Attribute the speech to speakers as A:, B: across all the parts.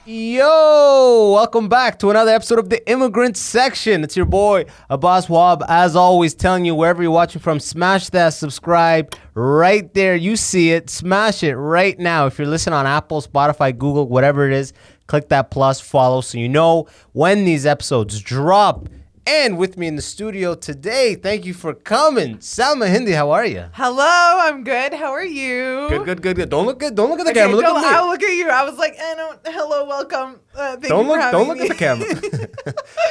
A: Yo, welcome back to another episode of The Immigrant Section. It's your boy, Abbas Wahab. As always, telling you wherever you're watching from, smash that subscribe right there. You see it. Smash it right now. If you're listening on Apple, Spotify, Google, whatever it is, click that plus, follow so you know when these episodes drop. And with me in the studio today, thank you for coming, Salma Hindi. How are you?
B: Hello, I'm good. How are you?
A: Good. Don't look at the camera. Look at me.
B: I'll look at you. I was like, hello, welcome. Thank
A: Don't
B: you for having
A: look
B: me.
A: at the camera.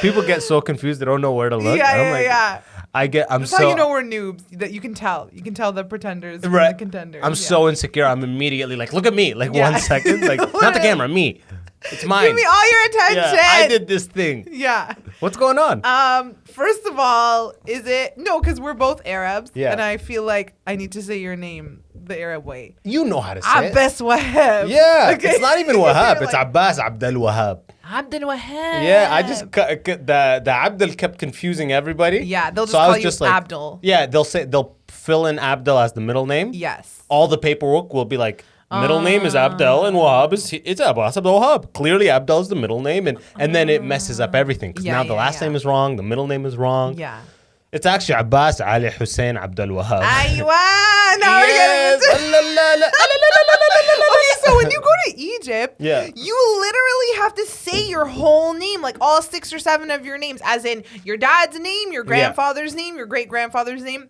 A: People get so confused; they don't know where to look.
B: Yeah.
A: I'm
B: That's
A: so.
B: how you know we're noobs. That you can tell. You can tell the pretenders from the contenders.
A: I'm so insecure. I'm immediately like, look at me. Like 1 second. Like not the camera, me. It's mine.
B: Give me all your attention.
A: Yeah, I did this thing.
B: Yeah.
A: What's going on?
B: First of all, because we're both Arabs.
A: Yeah.
B: And I feel like I need to say your name the Arab way.
A: You know how to say it.
B: Abbas Wahab.
A: Yeah.
B: Okay.
A: It's not even Wahab.
B: You're
A: It's
B: like,
A: Abbas Abdel Wahab.
B: Abdel Wahab.
A: Yeah, I just the Abdel kept confusing everybody.
B: Yeah, they'll just
A: So I
B: call
A: was
B: you
A: just like,
B: Abdul.
A: Yeah, they'll fill in Abdel as the middle name.
B: Yes.
A: All the paperwork will be like, middle name is Abdel and Wahab it's Abbas Abdel Wahab. Clearly Abdel is the middle name and then it messes up everything because now the last name is wrong, the middle name is wrong.
B: Yeah.
A: It's actually Abbas Ali Hussein Abdel Wahab.
B: Aywa! Now we're
A: Yes.
B: getting Okay, so when you go to Egypt,
A: Yeah.
B: you literally have to say your whole name, like all 6 or 7 of your names, as in your dad's name, your grandfather's name, your great-grandfather's name.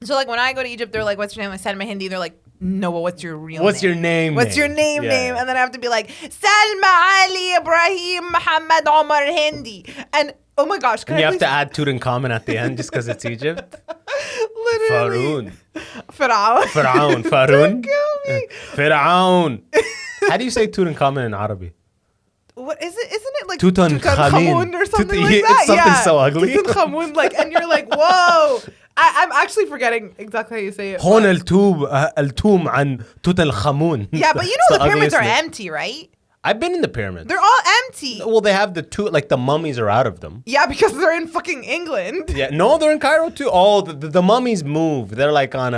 B: So like when I go to Egypt, they're like, what's your name? I said my Hindi. They're like, no, but what's your real name?
A: What's your name?
B: What's your name?
A: Yeah.
B: And then I have to be like, Salma Ali Ibrahim Muhammad Omar Hindi. And oh my gosh, can
A: And you
B: I
A: have to add Tutankhamun at the end just because it's Egypt.
B: literally.
A: Faraun.
B: Faraun.
A: Farun.
B: Kill me.
A: Faraun. How do you say Tutankhamun in Arabic?
B: What is it? Isn't it like
A: Tutankhamun
B: or something
A: Tut-
B: like
A: it's
B: that?
A: something so ugly.
B: Tutankhamun, like, and you're like, whoa. I'm actually forgetting exactly how you say it.
A: هون
B: but-
A: التوم عن توت الخامون.
B: Yeah, but you know the pyramids are empty, right?
A: I've been in the pyramids.
B: They're all empty.
A: Well, they have the mummies are out of them.
B: Yeah, because they're in fucking England.
A: Yeah, no, they're in Cairo too. Oh, the mummies move. They're like on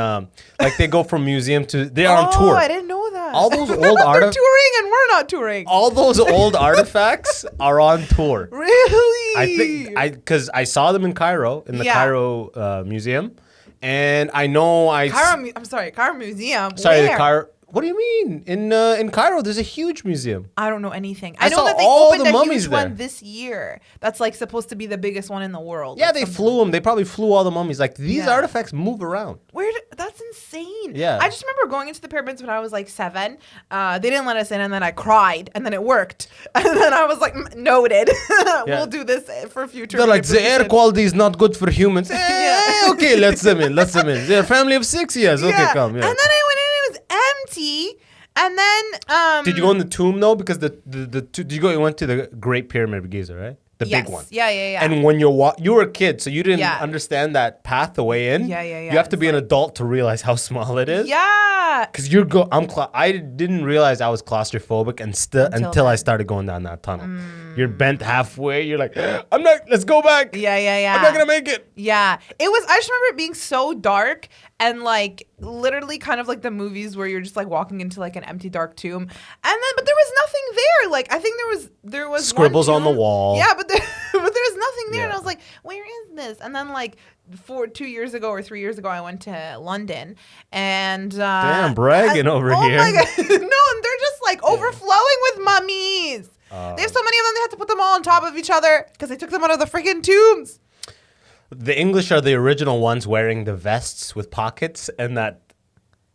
A: like they go from museum to they are on tour.
B: Oh, I didn't know that.
A: All those old
B: They're touring and we're not touring.
A: all those old artifacts are on tour.
B: Really?
A: I think because I saw them in Cairo in the Cairo museum, and I know
B: Cairo Museum.
A: Sorry,
B: Where?
A: the Cairo. What do you mean? In Cairo, there's a huge museum.
B: I don't know anything.
A: I
B: I know
A: saw
B: that they
A: all
B: opened
A: the
B: a
A: mummies
B: huge
A: there.
B: one this year. That's like supposed to be the biggest one in the world.
A: Yeah, they flew them. They probably flew all the mummies. Like these
B: Yeah.
A: artifacts move around.
B: That's insane.
A: Yeah.
B: I just remember going into the pyramids when I was like 7. They didn't let us in, and then I cried, and then it worked, and then I was like, noted. We'll do this for future.
A: They're like the air
B: manipulation."
A: quality is not good for humans. Okay, let's them in. They're a family of 6 years. Okay, come. Yeah.
B: And then I went in, and it was empty. And then
A: Did you go in the tomb though? Because you went to the Great Pyramid of Giza, right? The big one.
B: Yeah.
A: And when you were a kid, so you didn't
B: Yeah.
A: understand that path the way in.
B: Yeah.
A: You have to be an adult to realize how small it is.
B: Yeah.
A: Because I didn't realize I was claustrophobic until I started going down that tunnel. You're bent halfway. You're like, let's go back.
B: Yeah.
A: I'm not gonna make it.
B: Yeah. I just remember it being so dark and like literally kind of like the movies where you're just like walking into like an empty dark tomb. But there was nothing there. Like I think there was
A: Scribbles
B: one
A: on the
B: tomb.
A: wall.
B: Yeah, but there's nothing there.
A: Yeah.
B: And I was like, where is this? And then like 2 years ago or 3 years ago, I went to London and
A: Damn, bragging over here.
B: Oh my god. No, and they're just like overflowing with mummies. They have so many of them, they had to put them all on top of each other because they took them out of the freaking tombs.
A: The English are the original ones wearing the vests with pockets and that.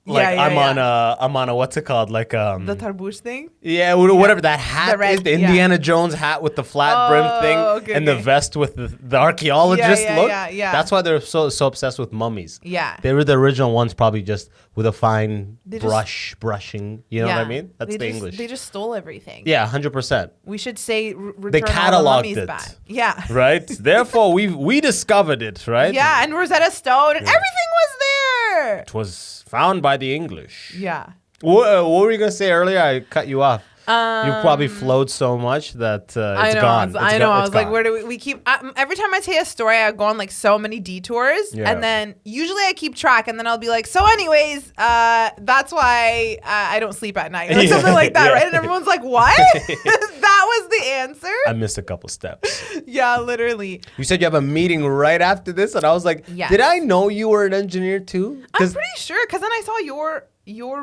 A: Like
B: Yeah,
A: I'm on a what's it called? Like
B: The tarbouche thing?
A: yeah, whatever that hat
B: The red-
A: is, the Indiana Jones hat with the flat brim thing
B: okay,
A: and the
B: okay.
A: vest with the archaeologist look.
B: Yeah.
A: That's why they're so obsessed with mummies.
B: Yeah.
A: They were the original ones, probably just with a fine
B: They just-
A: brushing. You know what I mean? That's the English.
B: They just stole everything.
A: Yeah, 100%.
B: We should say return
A: They
B: all the
A: cataloged
B: mummies
A: it.
B: back. Yeah.
A: Right? Therefore, we discovered it, right?
B: Yeah, and Rosetta Stone and everything was there.
A: It was found by the English.
B: Yeah.
A: What were you gonna say earlier? I cut you off. You probably flowed so much that it's gone.
B: I was like, where do we keep? Every time I tell a story, I go on like so many detours, and then usually I keep track, and then I'll be like, so anyways, that's why I don't sleep at night, or something like that, right? And everyone's like, what? That was the answer.
A: I missed a couple steps.
B: Yeah, literally.
A: You said you have a meeting right after this, and I was like, did I know you were an engineer too?
B: I'm pretty sure, because then I saw your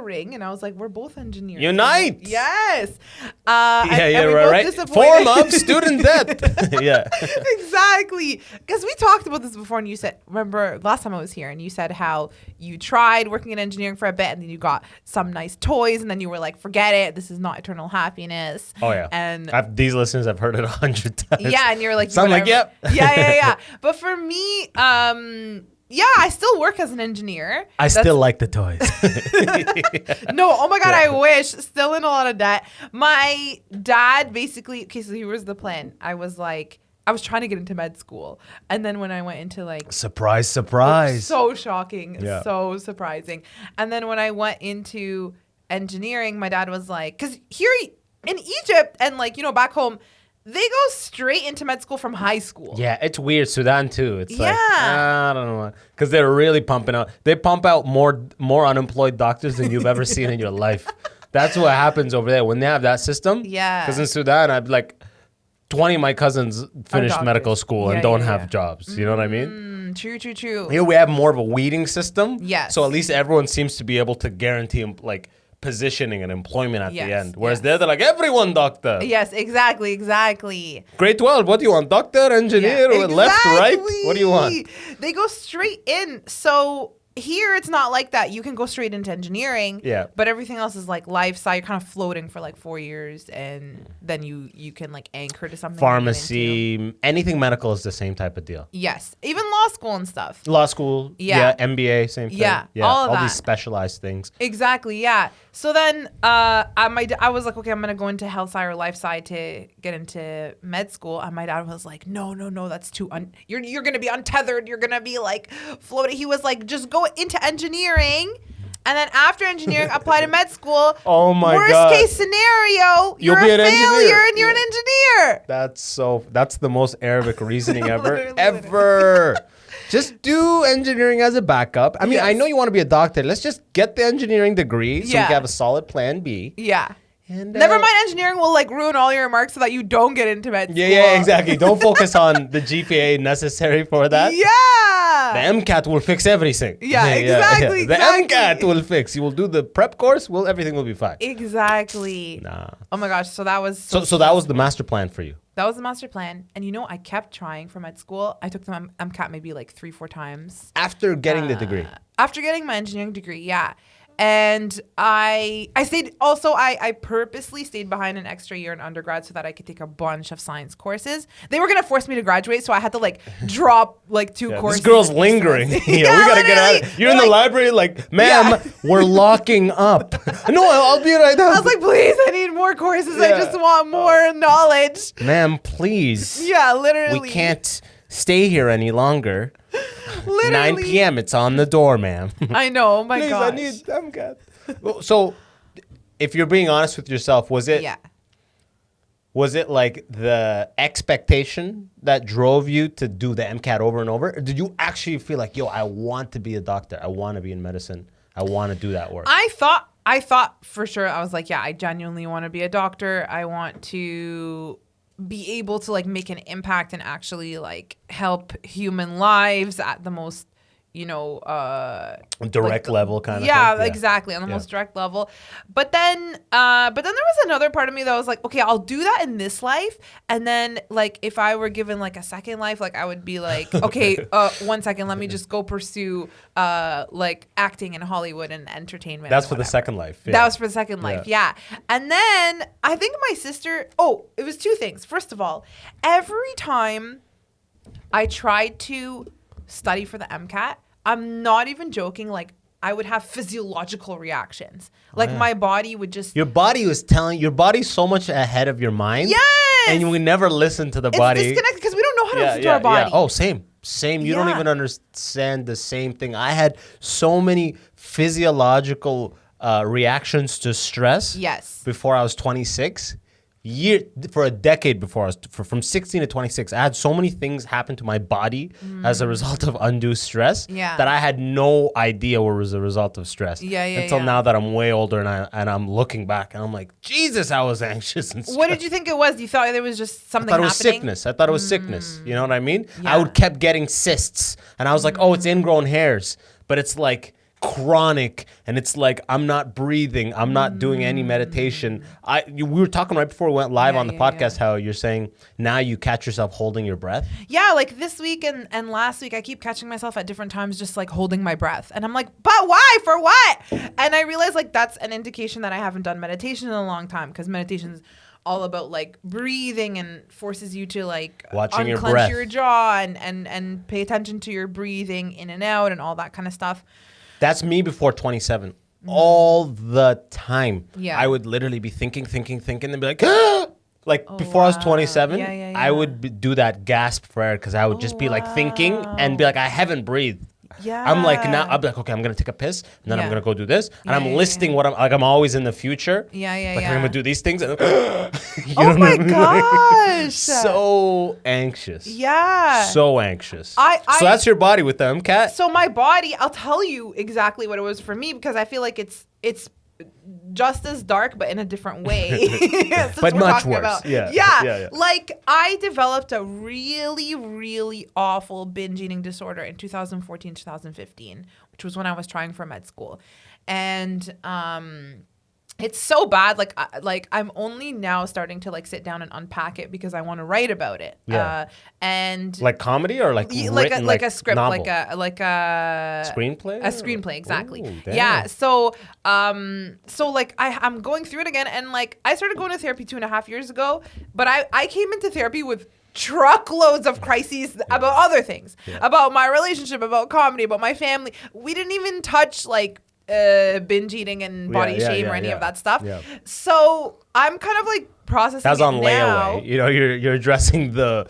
B: ring, and I was like, we're both engineers.
A: Unite.
B: Yes.
A: Right. Form of student debt. Yeah.
B: Exactly. Because we talked about this before, and you said, remember last time I was here, and you said how you tried working in engineering for a bit, and then you got some nice toys, and then you were like, forget it. This is not eternal happiness.
A: Oh, yeah.
B: And
A: these listeners have heard it 100 times.
B: Yeah, and you're like,
A: so I'm like, yep.
B: Yeah. But for me, yeah, I still work as an engineer.
A: I still like the toys.
B: No, oh my God, I wish. Still in a lot of debt. My dad basically, okay, so here was the plan. I was trying to get into med school. And then when I went into like...
A: Surprise.
B: So shocking.
A: Yeah.
B: So surprising. And then when I went into engineering, my dad was like... Because here in Egypt and like, back home... They go straight into med school from high school.
A: Yeah, it's weird. Sudan too. It's like, I don't know. Because they're really pumping out. They pump out more unemployed doctors than you've ever seen in your life. That's what happens over there when they have that system.
B: Yeah.
A: Because in Sudan, I've like 20 of my cousins finished medical school and don't have jobs. You know what I mean?
B: True.
A: Here we have more of a weeding system.
B: Yes.
A: So at least everyone seems to be able to guarantee like positioning and employment at the end. Whereas they're like, everyone doctor.
B: Yes, exactly.
A: Grade 12, what do you want? Doctor, engineer, left, right? What do you want?
B: They go straight in. So here it's not like that. You can go straight into engineering.
A: Yeah.
B: But everything else is like lifestyle. You're kind of floating for like 4 years, and then you can like anchor to something.
A: Pharmacy, anything medical is the same type of deal.
B: Yes. Even law school and stuff.
A: Law school. Yeah. MBA, same thing.
B: Yeah. All
A: these specialized things.
B: Exactly. Yeah. So then I was like, okay, I'm going to go into health sci or life sci to get into med school. And my dad was like, no, that's too, you're going to be untethered. You're going to be like floating. He was like, just go into engineering. And then after engineering, apply to med school.
A: Oh my God.
B: Worst case scenario, you're a failure and you're an engineer.
A: That's the most Arabic reasoning ever. Just do engineering as a backup. I mean, I know you want to be a doctor. Let's just get the engineering degree so we can have a solid plan B.
B: Yeah.
A: And,
B: never mind, engineering will like ruin all your remarks so that you don't get into med school.
A: Yeah, exactly. Don't focus on the GPA necessary for that.
B: Yeah.
A: The MCAT will fix everything.
B: Yeah, exactly.
A: The MCAT will fix. You will do the prep course. Everything will be fine.
B: Exactly.
A: Nah.
B: Oh my gosh. So that was
A: so that was the master plan for you.
B: That was the master plan. And I kept trying for med school. I took the MCAT maybe like 3-4 times.
A: After getting the degree?
B: After getting my engineering degree, yeah. And I stayed, also I purposely stayed behind an extra year in undergrad so that I could take a bunch of science courses. They were going to force me to graduate, so I had to like drop like 2 courses.
A: This girl's lingering. We got to get out of here. You're in the library like, ma'am, we're locking up. No, I'll be right there.
B: I was like, please, I need more courses. I just want more knowledge.
A: Ma'am, please.
B: Yeah, literally.
A: We can't stay here any longer.
B: Literally.
A: 9 p.m. It's on the door, ma'am.
B: I know. Oh my
A: Please,
B: gosh.
A: I need MCAT. So, if you're being honest with yourself, was it like the expectation that drove you to do the MCAT over and over? Or did you actually feel like, I want to be a doctor. I want to be in medicine. I want to do that work.
B: I thought for sure. I was like, I genuinely want to be a doctor. I want to be able to like make an impact and actually like help human lives at the most
A: direct level kind of thing.
B: Yeah, exactly, on the most direct level. But then there was another part of me that was like, okay, I'll do that in this life, and then like if I were given like a second life, like I would be like, okay, 1 second, let me just go pursue like acting in Hollywood and entertainment.
A: That's for the second life. Yeah.
B: That was for the second life, yeah. And then I think my sister. Oh, it was 2 things. First of all, every time I tried to study for the MCAT, I'm not even joking. Like I would have physiological reactions. Like my body would just.
A: Your body's so much ahead of your mind.
B: Yes.
A: And we never listen to the body.
B: It's disconnected because we don't know how to listen to our body.
A: Yeah. Oh, same. You don't even understand the same thing. I had so many physiological reactions to stress.
B: Yes.
A: Before I was 26. For a decade before I was from 16 to 26, I had so many things happen to my body as a result of undue stress that I had no idea what was a result of stress. Until now that I'm way older and I'm looking back and I'm like, Jesus, I was anxious and stressed.
B: What did you think it was? You thought there was just something happening?
A: I thought it was sickness. You know what I mean? I would kept getting cysts and I was like, oh, it's ingrown hairs. But it's like chronic, and it's like I'm not breathing, I'm not doing any meditation. We were talking right before we went live on the podcast how you're saying now you catch yourself holding your breath.
B: Yeah, like this week and last week I keep catching myself at different times just like holding my breath, and I'm like, but why? For what? And I realize like that's an indication that I haven't done meditation in a long time, because meditation's all about like breathing and forces you to like
A: watching
B: unclench your jaw and pay attention to your breathing in and out and all that kind of stuff.
A: That's me before 27. All the time.
B: Yeah.
A: I would literally be thinking, and be like, ah! Like before I was 27, I would do that gasp for air because I would just be like thinking and be like, I haven't breathed.
B: Yeah.
A: I'm like, now I'm like, okay, I'm going to take a piss and then I'm going to go do this. And I'm listing what I'm always in the future. Like I'm going to do these things. And
B: oh my gosh.
A: So anxious.
B: Yeah.
A: So anxious. So that's your body with them, Kat.
B: So my body, I'll tell you exactly what it was for me, because I feel like it's just as dark, but in a different way.
A: But much worse. Yeah.
B: Like I developed a really, really awful binge eating disorder in 2014, 2015, which was when I was trying for med school. And it's so bad. Like I'm only now starting to like sit down and unpack it because I want to write about it. And
A: like comedy or like written,
B: like a script,
A: novel?
B: like a
A: screenplay.
B: A screenplay, exactly.
A: Ooh,
B: yeah. So like I'm going through it again, and like I started going to therapy 2.5 years ago, but I came into therapy with truckloads of crises about other things, about my relationship, about comedy, about my family. We didn't even touch like binge eating and body shame or any of that stuff. So I'm kind of like processing. That's on layaway.
A: You know, you're addressing the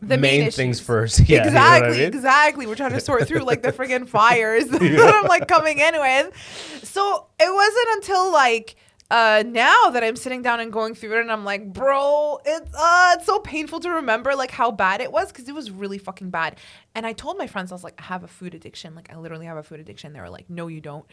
A: main things first.
B: Exactly,
A: you know what I mean?
B: exactly. We're trying to sort through like the friggin' fires that I'm like coming in with. So it wasn't until like now that I'm sitting down and going through it, and I'm like, bro, it's so painful to remember like how bad it was, because it was really fucking bad. And I told my friends, I was like, I have a food addiction. Like I literally have a food addiction. They were like, no, you don't.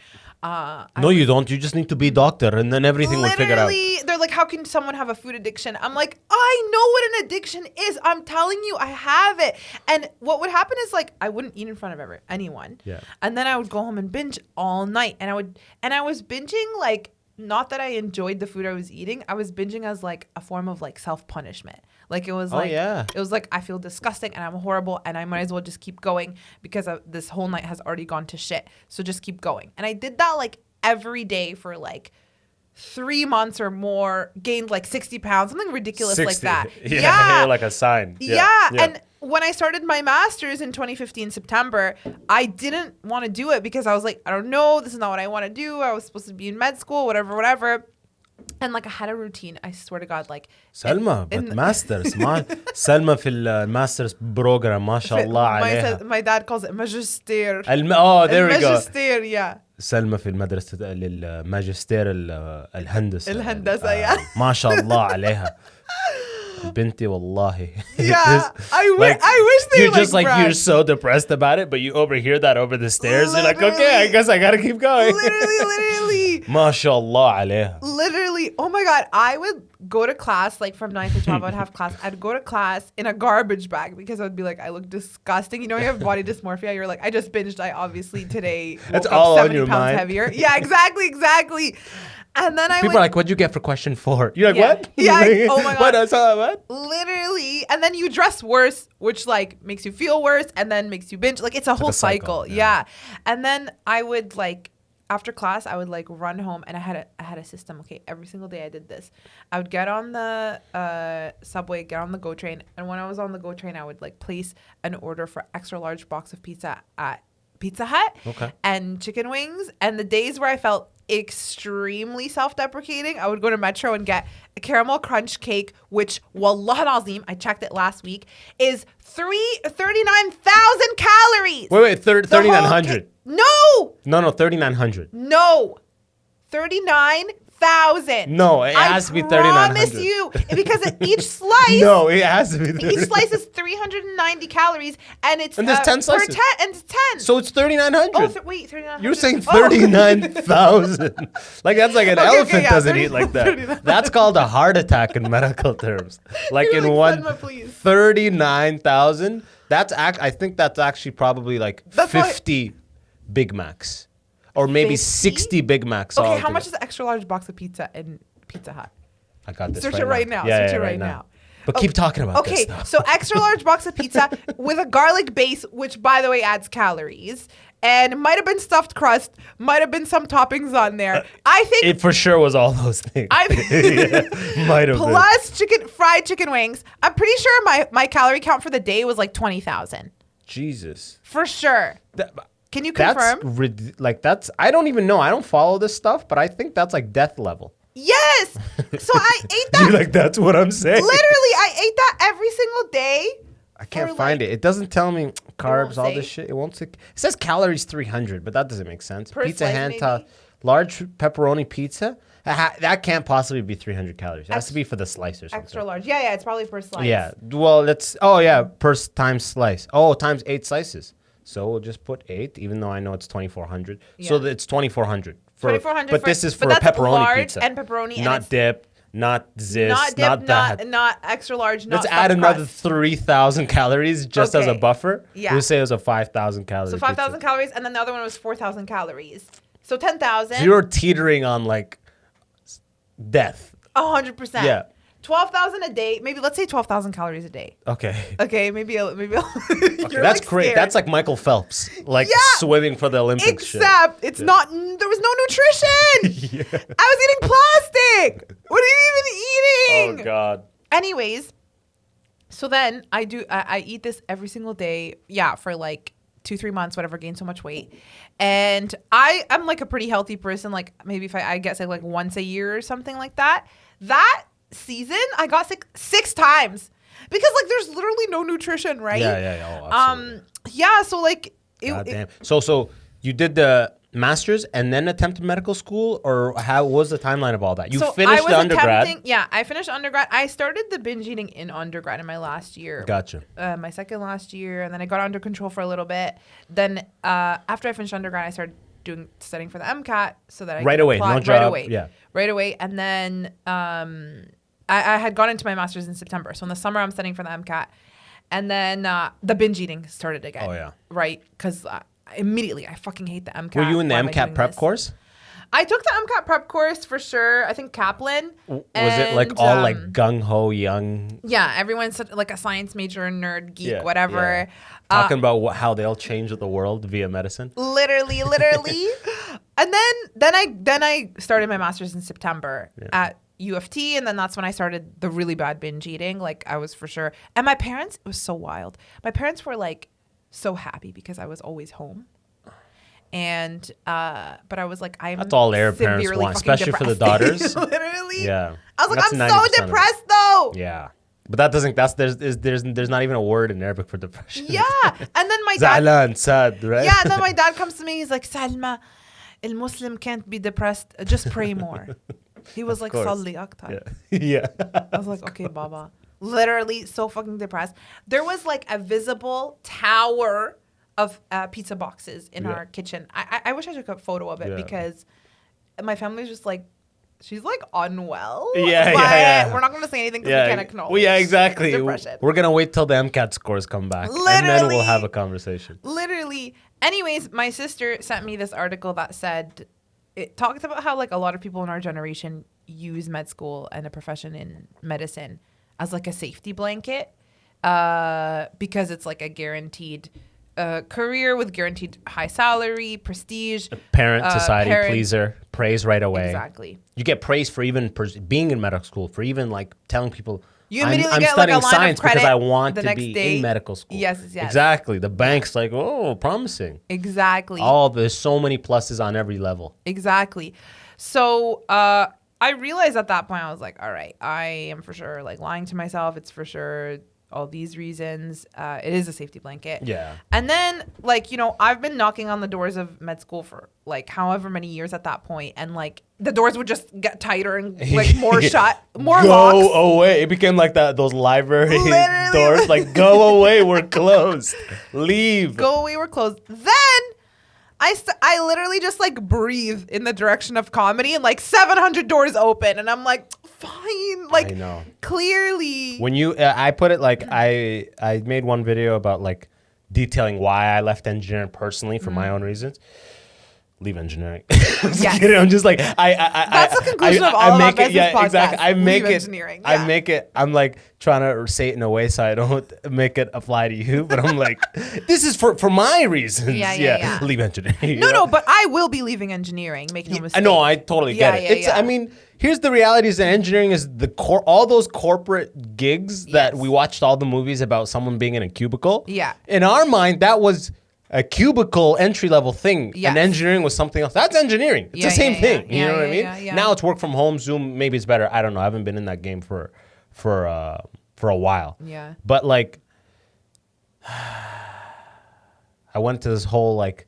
A: No, you don't. You just need to be a doctor, and then everything will figure out.
B: They're like, how can someone have a food addiction? I'm like, I know what an addiction is. I'm telling you, I have it. And what would happen is like I wouldn't eat in front of anyone.
A: Yeah.
B: And then I would go home and binge all night. And I was binging like, not that I enjoyed the food I was eating. I was binging as like a form of like self-punishment. Like it was it was like, I feel disgusting and I'm horrible and I might as well just keep going because this whole night has already gone to shit. So just keep going. And I did that like every day for like 3 months or more, gained like 60 pounds, something ridiculous 60. Like that.
A: Yeah, like a sign.
B: Yeah. And when I started my master's in 2015 September, I didn't want to do it because I was like, I don't know, this is not what I want to do. I was supposed to be in med school, whatever. And like I had a routine. I swear to God, like
A: Selma, but masters, Selma في الماستers program, ما شاء الله عليها.
B: My dad calls it magister.
A: There we go.
B: Magister, yeah.
A: سلمى في المدرسة للماجستير الهندسة.
B: الهندسة,
A: ما شاء الله عليها. بنتي والله.
B: Yeah, I wish they
A: you're just like you're so depressed about it, but you overhear that over the stairs. You're like, okay, I guess I gotta keep going.
B: Literally.
A: ما شاء الله عليها.
B: Literally, oh my God, I would go to class like from 9 to 12. I'd have class. I'd go to class in a garbage bag because I'd be like, I look disgusting. You know, you have body dysmorphia. You're like, I just binged. I obviously today woke
A: That's
B: up
A: all
B: 70
A: on your
B: pounds
A: mind.
B: heavier. Yeah, exactly. And then
A: people are like, "What'd you get for question 4?" You're like, "What?"
B: Yeah. Oh my God.
A: What?
B: Literally. And then you dress worse, which like makes you feel worse, and then makes you binge. Like it's a whole cycle. Yeah. And then I would like after class, I would like run home, and I had a system. Okay, every single day I did this. I would get on the subway, get on the GO train, and when I was on the GO train, I would like place an order for extra large box of pizza at Pizza Hut and chicken wings. And the days where I felt extremely self-deprecating, I would go to Metro and get a caramel crunch cake, which wallah al-azim, I checked it last week, is 39,000 calories.
A: Wait, 3,900.
B: No,
A: No, 3,900.
B: no, 39,000.
A: No, it has to be 3,900.
B: I promise you, because each slice.
A: No, it has to be 3,900.
B: Each slice is 390 calories, and it's
A: And there's 10
B: per
A: slices.
B: 10, and it's 10.
A: So it's 3,900.
B: oh, wait, 3,900.
A: You're saying
B: Oh.
A: 39,000. Like, that's like an
B: Okay,
A: elephant
B: yeah,
A: doesn't eat like that.
B: 39,000.
A: That's called a heart attack in medical terms. Like
B: You're
A: in
B: like,
A: one,
B: Selma, please.
A: 39,000. I think that's actually probably like
B: That's why-
A: 50 Big Macs. Or maybe
B: 50?
A: 60 Big Macs.
B: Okay,
A: all
B: how much is
A: together.
B: the extra large box of pizza in Pizza Hut?
A: I got this
B: Search it right now.
A: Yeah,
B: Search
A: yeah,
B: it right now.
A: But keep talking about
B: Okay,
A: this. though.
B: so extra large box of pizza with a garlic base, which by the way adds calories, and it might have been stuffed crust, might have been some toppings on there. I think
A: It for sure was all those things. Might have been.
B: plus fried chicken wings. I'm pretty sure my calorie count for the day was like 20,000
A: Jesus.
B: for sure.
A: That-
B: Can you
A: That's
B: confirm?
A: that's I don't even know. I don't follow this stuff, but I think that's like death level.
B: Yes. So I ate that.
A: You're like, that's what I'm saying.
B: Literally, I ate that every single day.
A: I can't
B: for,
A: find
B: like-
A: it. It doesn't tell me carbs, all
B: say?
A: this shit. It won't say. It says calories 300, but that doesn't make sense.
B: Per
A: Pizza
B: slice,
A: hand
B: maybe?
A: toss, large pepperoni pizza. That can't possibly be 300 calories. It has to be for the slice or something.
B: Extra large. Yeah, it's probably per slice.
A: Yeah. Well, per times slice. Oh, times 8 slices. So we'll just put 8, even though I know it's 2,400. So
B: Yeah.
A: it's 2,400.
B: 2,400
A: But
B: for-
A: this is for
B: but
A: a
B: that's
A: pepperoni
B: large
A: pizza.
B: and pepperoni, and
A: Not
B: it's-
A: dip, not this,
B: Not dip,
A: not that.
B: not extra large. Not
A: Let's add
B: stuffed
A: another
B: crust.
A: 3,000 calories just as a
B: Okay.
A: buffer.
B: Yeah.
A: We'll say it was a 5,000 calorie
B: So 5,000
A: pizza.
B: calories, and then the other one was 4,000 calories. So 10,000.
A: So you're teetering on like death.
B: 100%.
A: Yeah.
B: 12,000 a day. Maybe let's say 12,000 calories a day.
A: Okay.
B: Okay, maybe.
A: Okay, that's great. That's like Michael Phelps, like
B: Yeah.
A: swimming for the Olympics. shit.
B: Except it's not. There was no nutrition.
A: Yeah.
B: I was eating plastic. What are you even eating?
A: Oh God.
B: Anyways, so then I eat this every single day. Yeah, for like 2-3 months, whatever, gain so much weight. And I'm like a pretty healthy person. Like maybe if I get sick like once a year or something like that. That season I got sick 6 times because like there's literally no nutrition, right?
A: Yeah. Oh, absolutely.
B: Yeah. So like
A: God damn. So you did the master's and then attempted medical school, or how was the timeline of all that? You
B: so
A: finished
B: I was
A: the undergrad.
B: I finished undergrad. I started the binge eating in undergrad in my last year.
A: Gotcha.
B: My second last year, and then I got under control for a little bit. Then after I finished undergrad, I started studying for the MCAT so that I
A: Right
B: could
A: away,
B: apply
A: no
B: right
A: job,
B: away.
A: yeah.
B: Right away. And then I had gone into my master's in September. So in the summer, I'm studying for the MCAT. And then the binge eating started again.
A: Oh, yeah.
B: Right? Because immediately, I fucking hate the MCAT.
A: Were you in the
B: Why am I
A: MCAT
B: doing
A: prep
B: this?
A: course?
B: I took the MCAT prep course for sure. I think Kaplan.
A: Was it like
B: And,
A: all like gung ho young,
B: Yeah, everyone's like a science major, nerd, geek,
A: Yeah,
B: whatever.
A: yeah. talking about how they'll change the world via medicine?
B: Literally. And then I started my master's in September at U of T, and then that's when I started the really bad binge eating. Like I was for sure. And my parents, it was so wild. My parents were like so happy because I was always home. And but I was like, I'm
A: That's all Arab parents
B: severely
A: want,
B: fucking
A: especially for the
B: depressed.
A: daughters.
B: Literally.
A: Yeah.
B: I was like,
A: That's
B: I'm
A: 90%
B: so
A: of it.
B: depressed though.
A: Yeah. But that doesn't, there's not even a word in Arabic for depression.
B: Yeah. And then my dad
A: Za'lan, sad, right?
B: Yeah, and then my dad comes to me. He's like, Salma, a Muslim can't be depressed. Just pray more. He was like,
A: course.
B: Salli aktar.
A: Yeah.
B: I was like, okay, Baba. Literally so fucking depressed. There was like a visible tower of pizza boxes in our kitchen. I wish I took a photo of it
A: Yeah.
B: because my family was just like, she's like unwell.
A: Yeah,
B: but
A: yeah.
B: we're not going to say anything because we can't acknowledge.
A: Well, yeah, exactly.
B: depression.
A: We're gonna wait till the MCAT scores come back, and then we'll
B: Literally.
A: have a conversation.
B: Literally. Anyways, my sister sent me this article that said it talks about how like a lot of people in our generation use med school and a profession in medicine as like a safety blanket because it's like a guaranteed career with guaranteed high salary, prestige.
A: Parent, society
B: parent-
A: pleaser, praise right away.
B: Exactly.
A: You get praise for even being in medical school, for even like telling people.
B: You
A: I'm
B: immediately get, like,
A: studying
B: a line of
A: science because
B: credit
A: I want
B: the
A: to
B: next
A: be
B: day.
A: in medical school.
B: Yes.
A: Exactly. The bank's like, oh, promising.
B: Exactly.
A: There's so many pluses on every level.
B: Exactly. So I realized at that point, I was like, all right, I am for sure like lying to myself. It's for sure all these reasons. It is a safety blanket.
A: Yeah.
B: And then, like, you know, I've been knocking on the doors of med school for like however many years at that point, and like the doors would just get tighter and like more shut, more locks.
A: Go away. It became like those library
B: Literally.
A: doors. Like, go away. We're closed. Leave.
B: Go away, we're closed. Then I literally just like breathe in the direction of comedy, and like 700 doors open, and I'm like, fine. Like,
A: I know.
B: clearly.
A: When you, I put it like, I made one video about like detailing why I left engineering personally for my own reasons. Leave engineering.
B: Yes.
A: I'm just like,
B: That's the conclusion of all of our business podcasts.
A: Exactly. I make
B: Leave
A: it.
B: engineering.
A: I
B: Yeah.
A: make it. I'm like trying to say it in a way so I don't make it apply to you. But I'm like, this is for my reasons.
B: Yeah.
A: Leave engineering.
B: No, but I will be leaving engineering. Make no mistake.
A: I know. I totally get
B: Yeah,
A: it.
B: yeah,
A: It's.
B: yeah.
A: I mean, here's the reality: is that engineering is the core. All those corporate gigs that
B: Yes.
A: we watched all the movies about someone being in a cubicle.
B: Yeah.
A: In our mind, that was a cubicle entry level thing,
B: Yes.
A: and engineering was something else. That's engineering. It's
B: Yeah,
A: the same
B: yeah,
A: thing.
B: yeah.
A: You know
B: Yeah,
A: what I mean?
B: yeah, yeah.
A: Now it's work from home, Zoom. Maybe it's better. I don't know. I haven't been in that game for a while.
B: Yeah.
A: But like, I went to this whole like.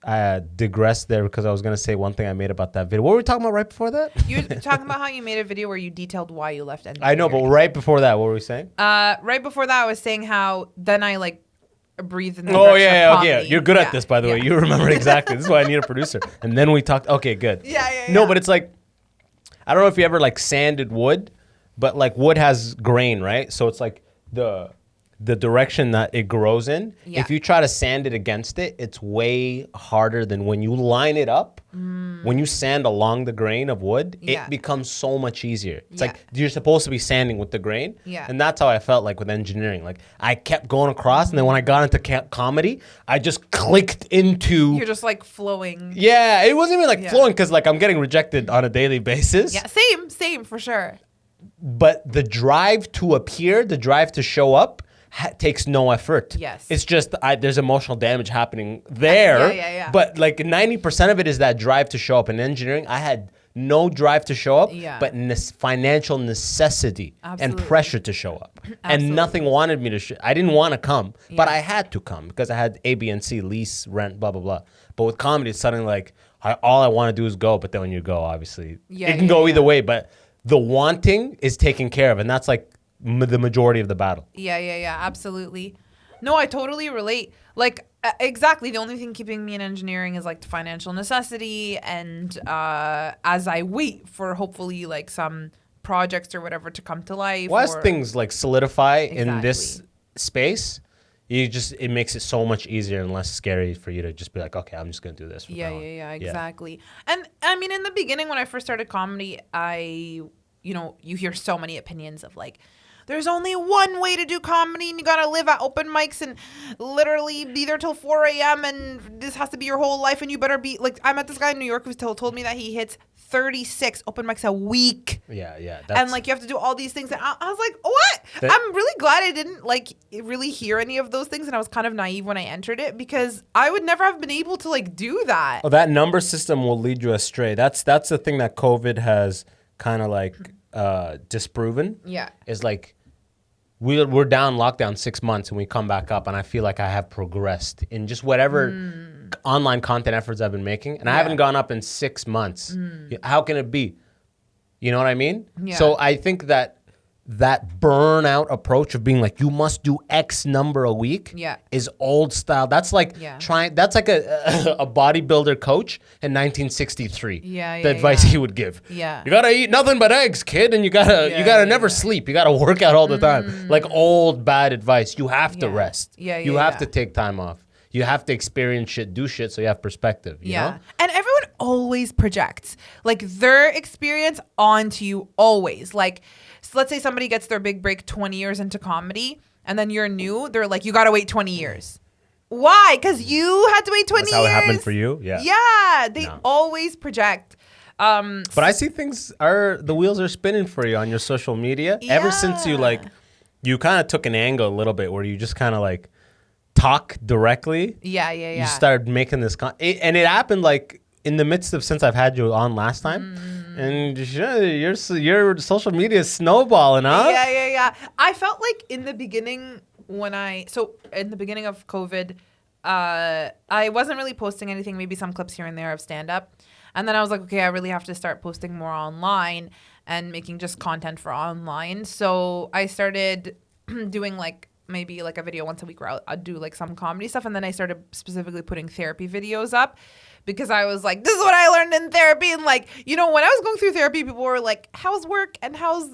A: I digressed there because I was gonna say one thing I made about that video. What were we talking about right before that?
B: You're talking about how you made a video where you detailed why you left engineering.
A: I know, but right before that, what were we saying?
B: Right before that, I was saying how then I like breathe in the
A: Oh
B: direction of
A: yeah.
B: comedy.
A: You're good at this, by the way. You remember exactly. This is why I need a producer. And then we talked. Okay, good.
B: Yeah.
A: No, but it's like, I don't know if you ever like sanded wood, but like wood has grain, right? So it's like the direction that it grows in.
B: Yeah.
A: If you try to sand it against it, it's way harder than when you line it up. When you sand along the grain of wood,
B: Yeah.
A: it becomes so much easier. It's
B: Yeah.
A: like you're supposed to be sanding with the grain.
B: Yeah.
A: And that's how I felt like with engineering. Like I kept going across, and then when I got into comedy, I just clicked into.
B: You're just like flowing.
A: Yeah, it wasn't even like
B: Yeah.
A: flowing because like I'm getting rejected on a daily basis.
B: Yeah, same for sure.
A: But the drive to appear, the drive to show up, takes no effort.
B: Yes.
A: It's just there's emotional damage happening there.
B: Yeah.
A: But like 90% of it is that drive to show up. In engineering, I had no drive to show up,
B: Yeah.
A: but financial necessity
B: Absolutely.
A: and pressure to show up.
B: Absolutely.
A: And nothing wanted me to I didn't want to come, but
B: Yeah.
A: I had to come because I had A, B, and C, lease, rent, blah, blah, blah. But with comedy, it's suddenly like, all I want to do is go. But then when you go, obviously,
B: Yeah,
A: it can
B: yeah,
A: go either
B: yeah.
A: way. But the wanting is taken care of. And that's like the majority of the battle.
B: Yeah, absolutely. No, I totally relate. Like, exactly. The only thing keeping me in engineering is like the financial necessity. And as I wait for hopefully like some projects or whatever to come to life.
A: Well, as
B: or-
A: things like solidify in this
B: Exactly.
A: space, it makes it so much easier and less scary for you to just be like, okay, I'm just gonna do this. From now on.
B: Yeah, exactly. And I mean, in the beginning, when I first started comedy, you hear so many opinions of like, there's only one way to do comedy, and you gotta live at open mics and literally be there till 4 a.m. and this has to be your whole life, and you better be like. I met this guy in New York who told me that he hits 36 open mics a week.
A: Yeah.
B: And like you have to do all these things, and I was like, "What?" I'm really glad I didn't like really hear any of those things, and I was kind of naive when I entered it because I would never have been able to like do that.
A: Oh, that number system will lead you astray. That's the thing that COVID has kind of like disproven.
B: Yeah.
A: Is like we're down lockdown 6 months and we come back up, and I feel like I have progressed in just whatever online content efforts I've been making, and I haven't gone up in 6 months. How can it be? You know what I mean?
B: Yeah.
A: So I think that burnout approach of being like, you must do X number a week
B: Yeah.
A: is old style. That's like
B: Yeah.
A: that's like a bodybuilder coach in 1963.
B: Yeah,
A: The
B: yeah,
A: advice
B: yeah.
A: he would give.
B: Yeah.
A: You gotta eat nothing but eggs, kid, and you gotta never sleep. You gotta work out all the time. Like old bad advice. You have to
B: Yeah.
A: rest.
B: Yeah,
A: You
B: yeah,
A: have
B: yeah.
A: to take time off. You have to experience shit, do shit, so you have perspective. You know?
B: And everyone always projects like their experience onto you always. Like, so let's say somebody gets their big break 20 years into comedy and then you're new. They're like, you got to wait 20 years. Why? Because you had to wait 20
A: That's
B: years.
A: how it happened for you? Yeah.
B: Yeah. They
A: No.
B: always project.
A: But I see the wheels are spinning for you on your social media. Ever since you you kind of took an angle a little bit where you just kind of talk directly.
B: Yeah.
A: You started making this, and it happened like in the midst of, since I've had you on last time, and your social media is snowballing, huh?
B: Yeah. I felt like in the beginning in the beginning of COVID, I wasn't really posting anything, maybe some clips here and there of stand-up. And then I was like, okay, I really have to start posting more online and making just content for online. So I started doing like maybe like a video once a week where I'd do like some comedy stuff. And then I started specifically putting therapy videos up because I was like, this is what I learned in therapy. And like, you know, when I was going through therapy, people were like, how's work and how's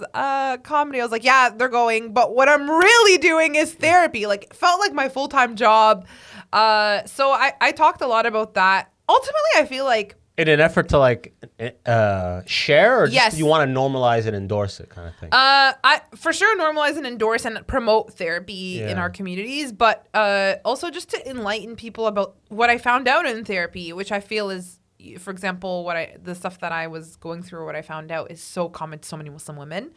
B: comedy? I was like, yeah, they're going. But what I'm really doing is therapy. Like, it felt like my full-time job. So I talked a lot about that. Ultimately, I feel like,
A: in an effort to like share, or just
B: Yes.
A: you want to normalize and endorse it, kind of thing.
B: I for sure normalize and endorse and promote therapy in our communities, but also just to enlighten people about what I found out in therapy, which I feel is, for example, the stuff that I was going through, or what I found out is so common to so many Muslim women.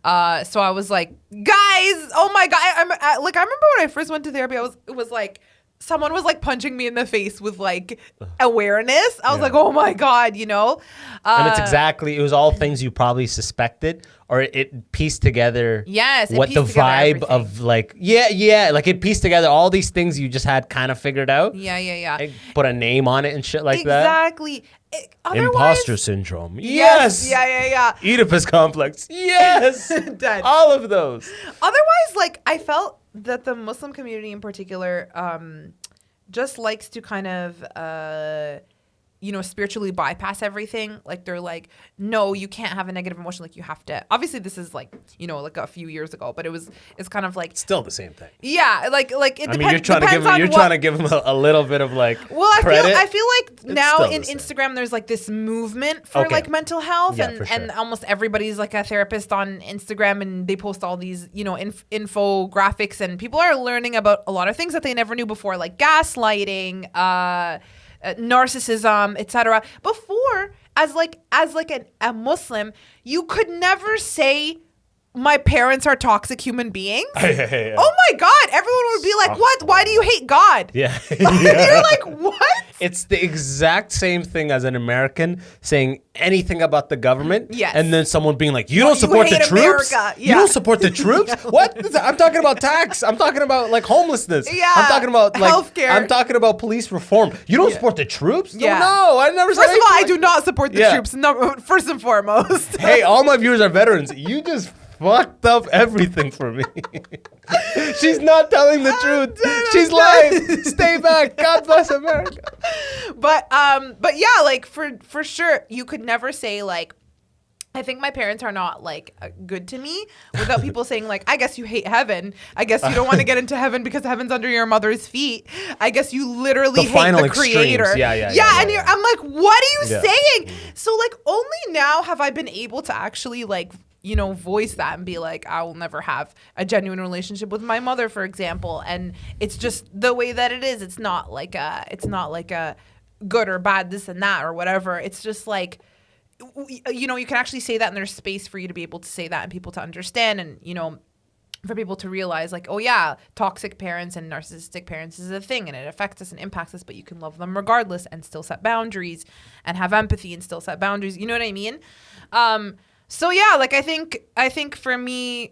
B: So I was like, guys, oh my God, I remember when I first went to therapy, it was like, someone was like punching me in the face with like awareness. I was like, oh my God, you know?
A: And it was all things you probably suspected, or it pieced together what the vibe of like, like it pieced together all these things you just had kind of figured out.
B: Yeah.
A: Like, put a name on it and shit like that.
B: Exactly.
A: Imposter syndrome. Yes.
B: Yeah.
A: Oedipus complex. Yes.
B: Dead.
A: All of those.
B: Otherwise, like, I felt that the Muslim community in particular just likes to kind of spiritually bypass everything. Like, they're like, no, you can't have a negative emotion. Like, you have to. Obviously, this is like, like a few years ago, but it's kind of like
A: still the same thing.
B: Yeah, like it depends.
A: You're trying to give them a little bit of like
B: credit. I feel like
A: it's
B: now in Instagram there's like this movement for like mental health, and almost everybody's like a therapist on Instagram, and they post all these infographics, and people are learning about a lot of things that they never knew before, like gaslighting, narcissism, etc. Before, as a Muslim, you could never say my parents are toxic human beings.
A: Yeah.
B: Oh my God, everyone would be like, what? Why do you hate God?
A: Yeah.
B: You're like, what?
A: It's the exact same thing as an American saying anything about the government,
B: yes,
A: and then someone being like, you don't support the troops?
B: Yeah.
A: You don't support the troops? What? I'm talking about tax. I'm talking about like homelessness.
B: Yeah.
A: I'm talking about like
B: healthcare.
A: I'm talking about police reform. You don't support the troops?
B: Yeah.
A: No, I never said.
B: First of all, I do not support the troops. No, first and foremost.
A: Hey, all my viewers are veterans. You just fucked up everything for me. She's not telling the truth. She's lying. Stay back. God bless America.
B: But yeah, like for sure, you could never say like, I think my parents are not like good to me without people saying like, I guess you hate heaven. I guess you don't want to get into heaven because heaven's under your mother's feet. I guess you literally hate the creator.
A: Yeah.
B: I'm like, what are you saying? So like, only now have I been able to actually like, voice that and be like, I will never have a genuine relationship with my mother, for example. And it's just the way that it is. It's not like a good or bad this and that or whatever. It's just like, you can actually say that, and there's space for you to be able to say that and people to understand, and for people to realize like, oh yeah, toxic parents and narcissistic parents is a thing, and it affects us and impacts us, but you can love them regardless and still set boundaries and have empathy and still set boundaries. You know what I mean? So yeah, like I think for me,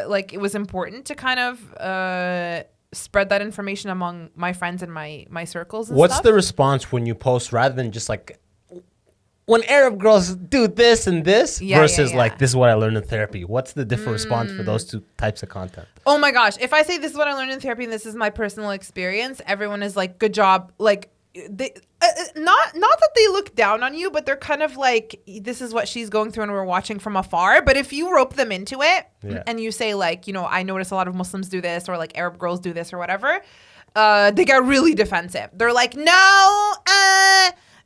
B: like it was important to kind of spread that information among my friends and my circles and
A: What's
B: stuff.
A: the response when you post, rather than just like, when Arab girls do this and this versus like, this is what I learned in therapy? What's the different response for those two types of content?
B: Oh my gosh. If I say this is what I learned in therapy and this is my personal experience, everyone is like, good job. Like, they not that they look down on you, but they're kind of like, this is what she's going through and we're watching from afar. But if you rope them into it and you say like, I notice a lot of Muslims do this, or like Arab girls do this or whatever, they get really defensive. They're like, no,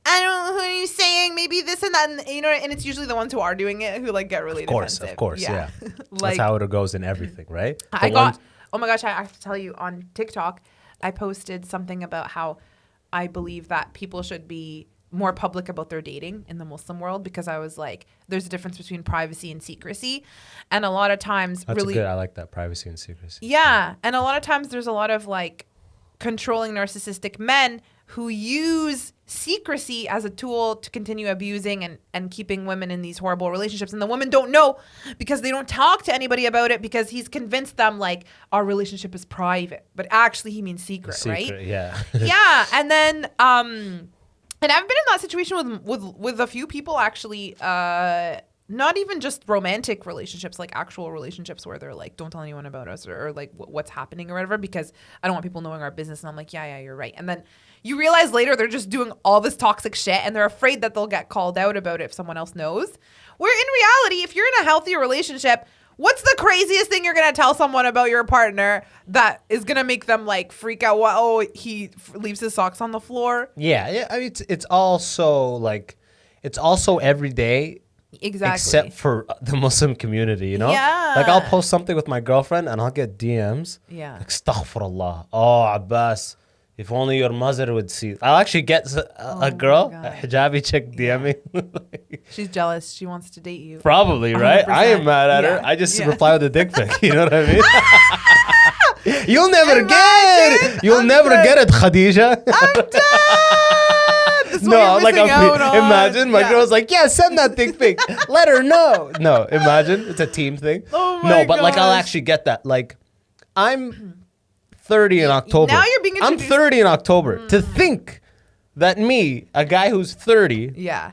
B: I don't, who are you saying? Maybe this and that, and it's usually the ones who are doing it who like get really defensive.
A: Of course, yeah.
B: Like,
A: that's how it goes in everything, right?
B: Oh my gosh, I have to tell you, on TikTok, I posted something about how I believe that people should be more public about their dating in the Muslim world, because I was like, there's a difference between privacy and secrecy. And a lot of times
A: That's good. I like that, privacy and secrecy.
B: Yeah. And a lot of times there's a lot of like controlling narcissistic men who use secrecy as a tool to continue abusing and keeping women in these horrible relationships. And the women don't know because they don't talk to anybody about it because he's convinced them like our relationship is private, but actually he means secret, right?
A: Yeah.
B: Yeah. And then and I've been in that situation with a few people actually, not even just romantic relationships, like actual relationships where they're like, don't tell anyone about us or like what's happening or whatever, because I don't want people knowing our business. And I'm like, yeah, you're right. And then you realize later they're just doing all this toxic shit and they're afraid that they'll get called out about it if someone else knows. Where in reality, if you're in a healthy relationship, what's the craziest thing you're going to tell someone about your partner that is going to make them like freak out? He leaves his socks on the floor.
A: Yeah. I mean, it's also every day.
B: Exactly.
A: Except for the Muslim community, you know?
B: Yeah.
A: Like I'll post something with my girlfriend and I'll get DMs.
B: Yeah.
A: Like, astaghfirullah. Oh, Abbas, if only your mother would see. I'll actually get a girl, a hijabi chick DMing.
B: She's jealous. She wants to date you.
A: Probably, right?
B: 100%.
A: I ain't mad at her. I just reply with a dick pic. You know what I mean? You'll never get it. You'll never get it, Khadija.
B: I'm done.
A: No, like imagine my girl's like, yeah, send that dick pic. Let her know. No, imagine it's a team thing.
B: Oh my
A: No, but like I'll actually get that. Like I'm 30 in October.
B: Now you're being introduced.
A: I'm 30 in October. To think that me, a guy who's 30,
B: yeah,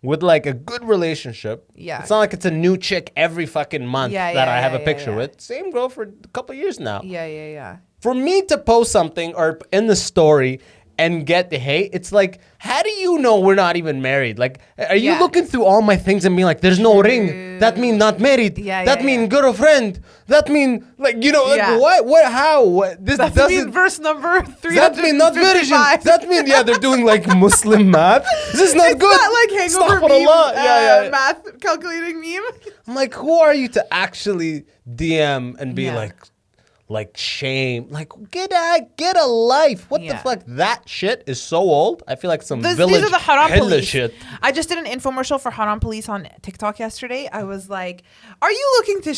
A: with like a good relationship.
B: Yeah.
A: It's not like it's a new chick every fucking month that I have a picture
B: yeah.
A: with. Same girl for a couple years now.
B: Yeah.
A: For me to post something or in the story and get the hate, it's like, how do you know we're not even married? Like, are you looking through all my things and being like, there's no ring? That mean not married. That mean girlfriend. That mean, like, you know, like, what, how? What? This
B: that
A: doesn't
B: mean verse number 355.
A: That mean not virgin. That mean, they're doing like Muslim math. This is not good.
B: Not like hangover meme,
A: yeah.
B: math calculating meme.
A: I'm like, who are you to actually DM and be like shame, like get a life. What the fuck? That shit is so old. I feel like some village
B: these are the haram police
A: shit.
B: I just did an infomercial for haram police on TikTok yesterday. I was like, are you looking to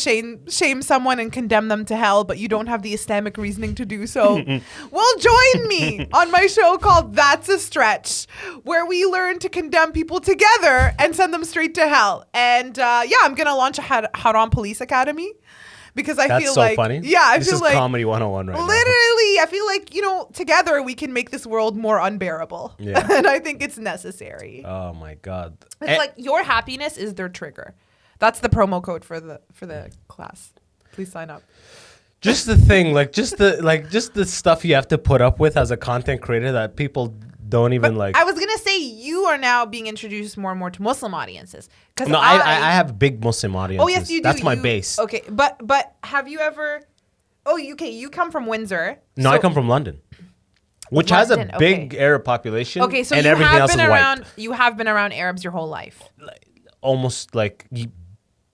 B: shame someone and condemn them to hell, but you don't have the Islamic reasoning to do so? Well, join me on my show called That's a Stretch, where we learn to condemn people together and send them straight to hell. And I'm gonna launch a haram police academy. Because I feel like,
A: funny.
B: Yeah, I
A: this
B: feel
A: is
B: like
A: comedy 101 right now.
B: Literally, I feel like, together we can make this world more unbearable.
A: Yeah.
B: And I think it's necessary.
A: Oh my God.
B: It's like your happiness is their trigger. That's the promo code for the class. Please sign up.
A: Just the thing, just the stuff you have to put up with as a content creator that people don't even like.
B: I was gonna say you are now being introduced more and more to Muslim audiences.
A: No, I have big Muslim audiences.
B: Oh yes, you do.
A: That's my base.
B: Okay, but have you ever? Oh, okay. You come from Windsor.
A: No, I come from London, which has a big Arab population.
B: Okay, so
A: and
B: you
A: everything
B: have
A: else
B: been
A: is
B: around.
A: white.
B: You have been around Arabs your whole life.
A: Almost like,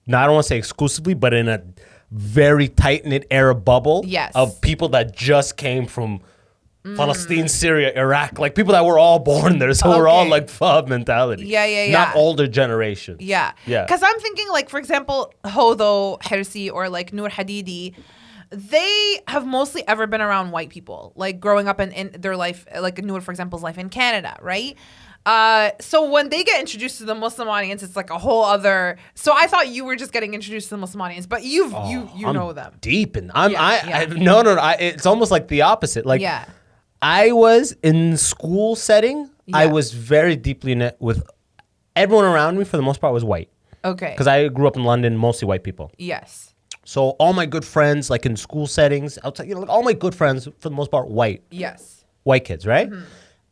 A: now I don't want to say exclusively, but in a very tight knit Arab bubble.
B: Yes.
A: Of people that just came from Palestine, Syria, Iraq, like people that were all born there, so we're all like FUB mentality.
B: Yeah.
A: Not older generations.
B: Yeah. Because I'm thinking, like, for example, Hodo Hirsi or like Noor Hadidi, they have mostly ever been around white people, like growing up in their life, like Noor, for example's life in Canada, right? So when they get introduced to the Muslim audience, it's like a whole other. So I thought you were just getting introduced to the Muslim audience, but you know them
A: deep, and no. It's almost like the opposite. Like, I was in school setting. I was very deeply knit with everyone around me. For the most part, was white.
B: Okay.
A: Because I grew up in London, mostly white people.
B: Yes.
A: So all my good friends, like in school settings, outside, like all my good friends, for the most part, white.
B: Yes.
A: White kids, right? Mm-hmm.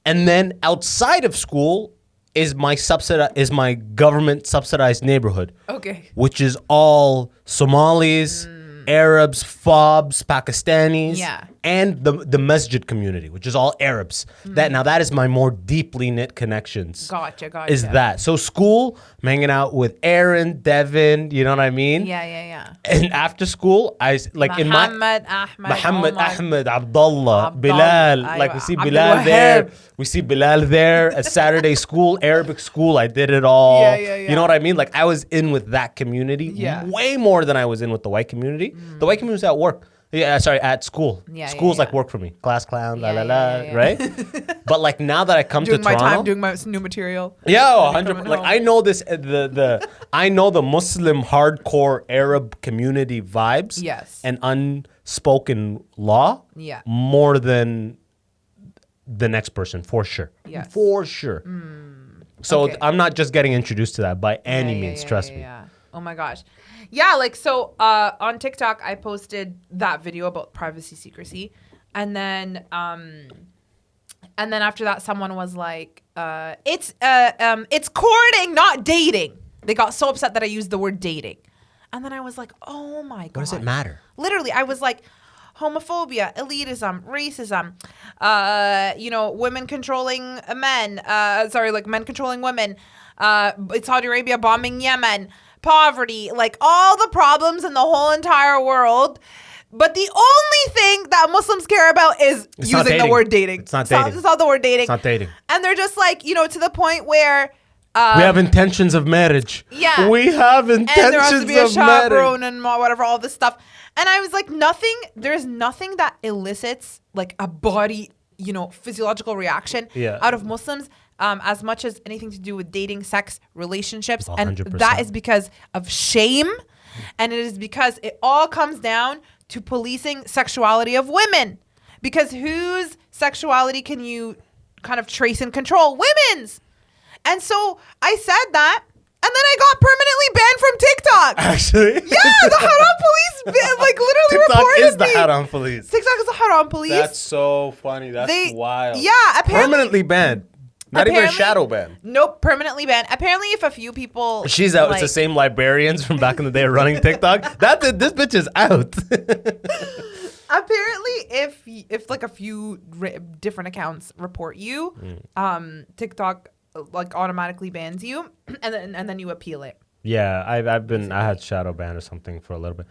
A: And then outside of school is my government subsidized neighborhood. Okay. Which is all Somalis, Arabs, FOBs, Pakistanis, and the masjid community, which is all Arabs. That is my more deeply knit connections.
B: Gotcha.
A: Is that. So school, I'm hanging out with Aaron, Devin, you know what I mean?
B: Yeah.
A: And after school,
B: Muhammad,
A: Ahmed, Abdullah, Bilal. Like we see Bilal there. We see Bilal there. At Saturday school, Arabic school, I did it all.
B: Yeah.
A: You know what I mean? Like I was in with that community way more than I was in with the white community. The white community was at work. Yeah, sorry, at school.
B: Yeah,
A: School's
B: yeah,
A: like work for me. Class clown, la
B: Yeah,
A: la la,
B: yeah.
A: right? But like now that I come
B: doing
A: to
B: my
A: Toronto,
B: time, doing my new material.
A: yeah,
B: Coming
A: 100. Like
B: home.
A: I know this, I know the Muslim hardcore Arab community vibes,
B: Yes.
A: and unspoken law,
B: Yeah.
A: more than the next person, for sure.
B: Yes.
A: For sure. So
B: Okay.
A: I'm not just getting introduced to that by any
B: Yeah,
A: means.
B: yeah,
A: trust
B: yeah,
A: me.
B: yeah. Oh my gosh. Yeah, like so on TikTok I posted that video about privacy secrecy. And then after that someone was like, it's courting, not dating. They got so upset that I used the word dating. And then I was like, oh my God.
A: What does it matter?
B: Literally, I was like, homophobia, elitism, racism, women controlling men, men controlling women, Saudi Arabia bombing Yemen, poverty, like all the problems in the whole entire world. But the only thing that Muslims care about is
A: It's not
B: using the
A: dating.
B: word dating.
A: It's not dating.
B: It's not the word dating.
A: It's not dating.
B: And they're just like, to the point where
A: We have intentions of marriage.
B: Yeah.
A: We have intentions
B: and there has to be a
A: of marriage.
B: chaperone and whatever, all this stuff. And I was like, there's nothing that elicits like a body, physiological reaction
A: Yeah.
B: out of Muslims as much as anything to do with dating, sex, relationships. And
A: 100%.
B: that is because of shame. And it is because it all comes down to policing sexuality of women. Because whose sexuality can you kind of trace and control? Women's. And so I said that, and then I got permanently banned from TikTok.
A: Actually.
B: Yeah, the Haram police literally
A: TikTok
B: reported
A: is the
B: me.
A: Haram police.
B: TikTok is the Haram police.
A: That's so funny. That's wild.
B: Yeah, apparently.
A: Permanently banned. Not even a
B: Apparently-
A: shadow ban.
B: Nope, permanently banned. Apparently, if a few people.
A: She's out.
B: like-
A: It's the same librarians from back in the day running TikTok. This bitch is out.
B: Apparently, if like a few different accounts report you, TikTok like automatically bans you, and then you appeal it.
A: Yeah, I had shadow ban or something for a little bit.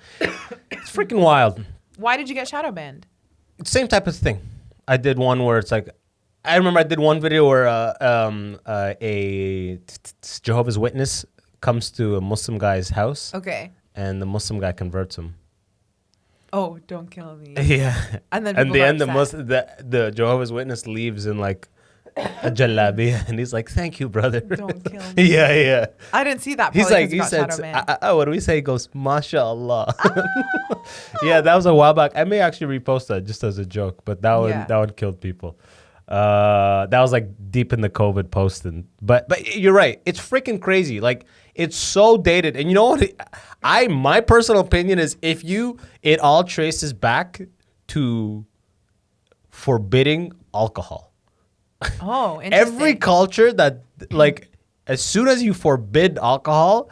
A: It's freaking wild.
B: Why did you get shadow banned?
A: Same type of thing. I did one where it's like, I remember I did one video where a Jehovah's Witness comes to a Muslim guy's house,
B: Okay.
A: and the Muslim guy converts him.
B: Oh, don't kill me.
A: Yeah.
B: And then
A: at
B: people
A: the
B: got
A: end,
B: upset.
A: the Jehovah's Witness leaves in like a jalabi, and he's like, "Thank you, brother."
B: Don't kill me.
A: Yeah.
B: I didn't see that.
A: He's
B: probably
A: like,
B: 'cause
A: he
B: you got
A: said,
B: shadow banned.
A: what do we say? He goes, "MashaAllah." Yeah, that was a while back. I may actually repost that just as a joke, but that one killed people. That was like deep in the COVID posting. But you're right. It's freaking crazy. Like, it's so dated. And you know what? My personal opinion is it all traces back to forbidding alcohol.
B: Oh, interesting.
A: Every culture that, like, as soon as you forbid alcohol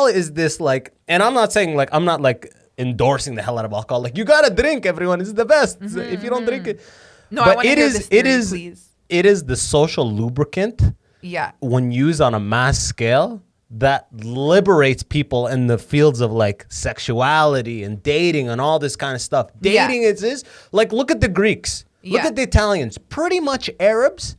A: is this, like, and I'm not saying, like, I'm not, like, endorsing the hell out of alcohol. Like, you gotta drink, everyone. It's the best. If you don't drink it.
B: No, I
A: but
B: want to hear this theory, please.
A: it is the social lubricant
B: Yeah.
A: when used on a mass scale that liberates people in the fields of like sexuality and dating and all this kind of stuff.
B: Yeah.
A: Dating is like, look at the Greeks, look
B: Yeah.
A: at the Italians, pretty much Arabs.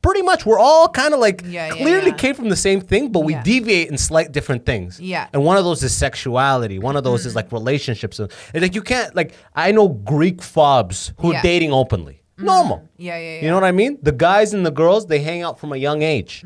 A: Pretty much, we're all kind of like clearly
B: yeah.
A: came from the same thing, but we
B: Yeah.
A: deviate in slight different things.
B: Yeah.
A: And one of those is sexuality. One of those is like relationships. And like, you can't, like, I know Greek fobs who are
B: Yeah.
A: dating openly. Normal.
B: Yeah.
A: You know what I mean? The guys and the girls, they hang out from a young age.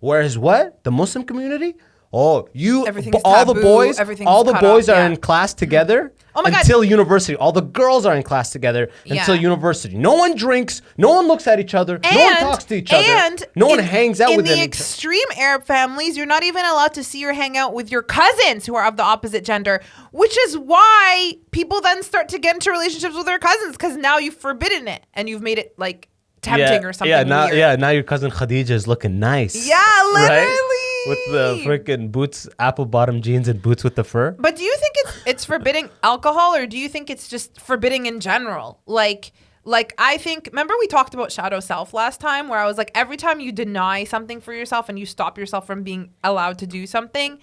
A: Whereas what? The Muslim community? Oh,
B: Everything's
A: all the
B: taboo,
A: boys,
B: everything's
A: all the
B: cut
A: boys
B: off,
A: are
B: yeah.
A: in class together
B: Oh my God.
A: until university. All the girls are in class together until
B: Yeah.
A: university. No one drinks. No one looks at each other. No one talks to each other.
B: And
A: No one hangs out with
B: in the
A: them.
B: extreme Arab families, you're not even allowed to see or hang out with your cousins who are of the opposite gender, which is why people then start to get into relationships with their cousins because now you've forbidden it and you've made it like tempting or something weird.
A: Now your cousin Khadija is looking nice.
B: Yeah, literally.
A: Right? With the freaking boots, apple bottom jeans and boots with the fur.
B: But do you think it's forbidding alcohol or do you think it's just forbidding in general? Like I think, remember we talked about shadow self last time where I was like, every time you deny something for yourself and you stop yourself from being allowed to do something,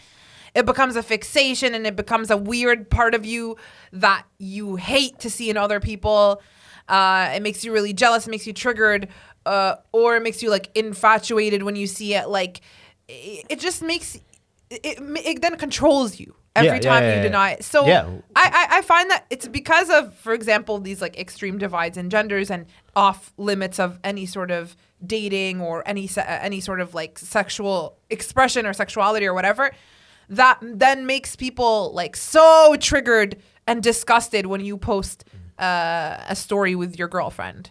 B: it becomes a fixation and it becomes a weird part of you that you hate to see in other people. It makes you really jealous, it makes you triggered, or it makes you like infatuated when you see it. Like, it just makes it then controls you. every time you deny it. So
A: Yeah.
B: I find that it's because of, for example, these like extreme divides in genders and off limits of any sort of dating or any sort of like sexual expression or sexuality or whatever, that then makes people like so triggered and disgusted when you post a story with your girlfriend.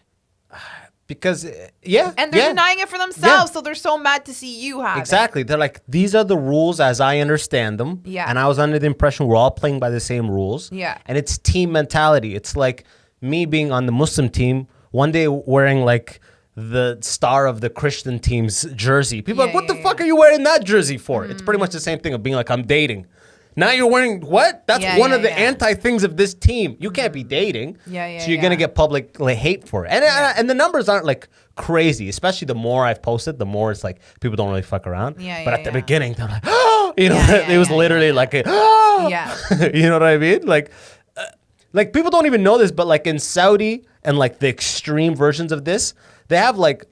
A: Because,
B: And they're denying it for themselves, so they're so mad to see you have
A: exactly.
B: it.
A: They're like, these are the rules as I understand them.
B: Yeah.
A: And I was under the impression we're all playing by the same rules.
B: Yeah.
A: And it's team mentality. It's like me being on the Muslim team, one day wearing like the star of the Christian team's jersey. People are like, what the fuck are you wearing that jersey for? It's pretty much the same thing of being like, I'm dating. Now you're wearing what? That's one of the anti things of this team. You can't be dating. So you're going to get public like, hate for it. And the numbers aren't like crazy, especially the more I've posted, the more it's like people don't really fuck around. But at the beginning, they're like, oh, you know, it was literally like, oh, you know what I mean? Like people don't even know this, but like in Saudi and like the extreme versions of this, they have like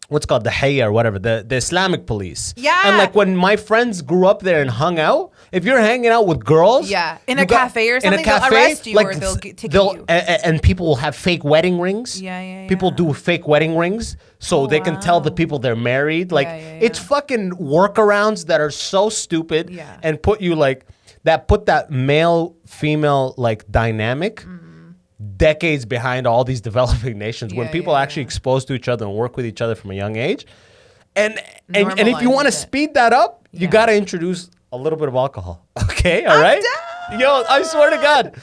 A: what's called the Hayya or whatever, the Islamic police.
B: Yeah.
A: And like when my friends grew up there and hung out, if you're hanging out with girls,
B: in a cafe or something, they'll arrest you or they'll take you.
A: And people will have fake wedding rings. People do fake wedding rings so they can tell the people they're married. Like it's fucking workarounds that are so stupid and put that male female like dynamic decades behind all these developing nations when people are actually exposed to each other and work with each other from a young age. And if you want to speed that up, you got to introduce a little bit of alcohol. Okay? All right? Yo, I swear to God.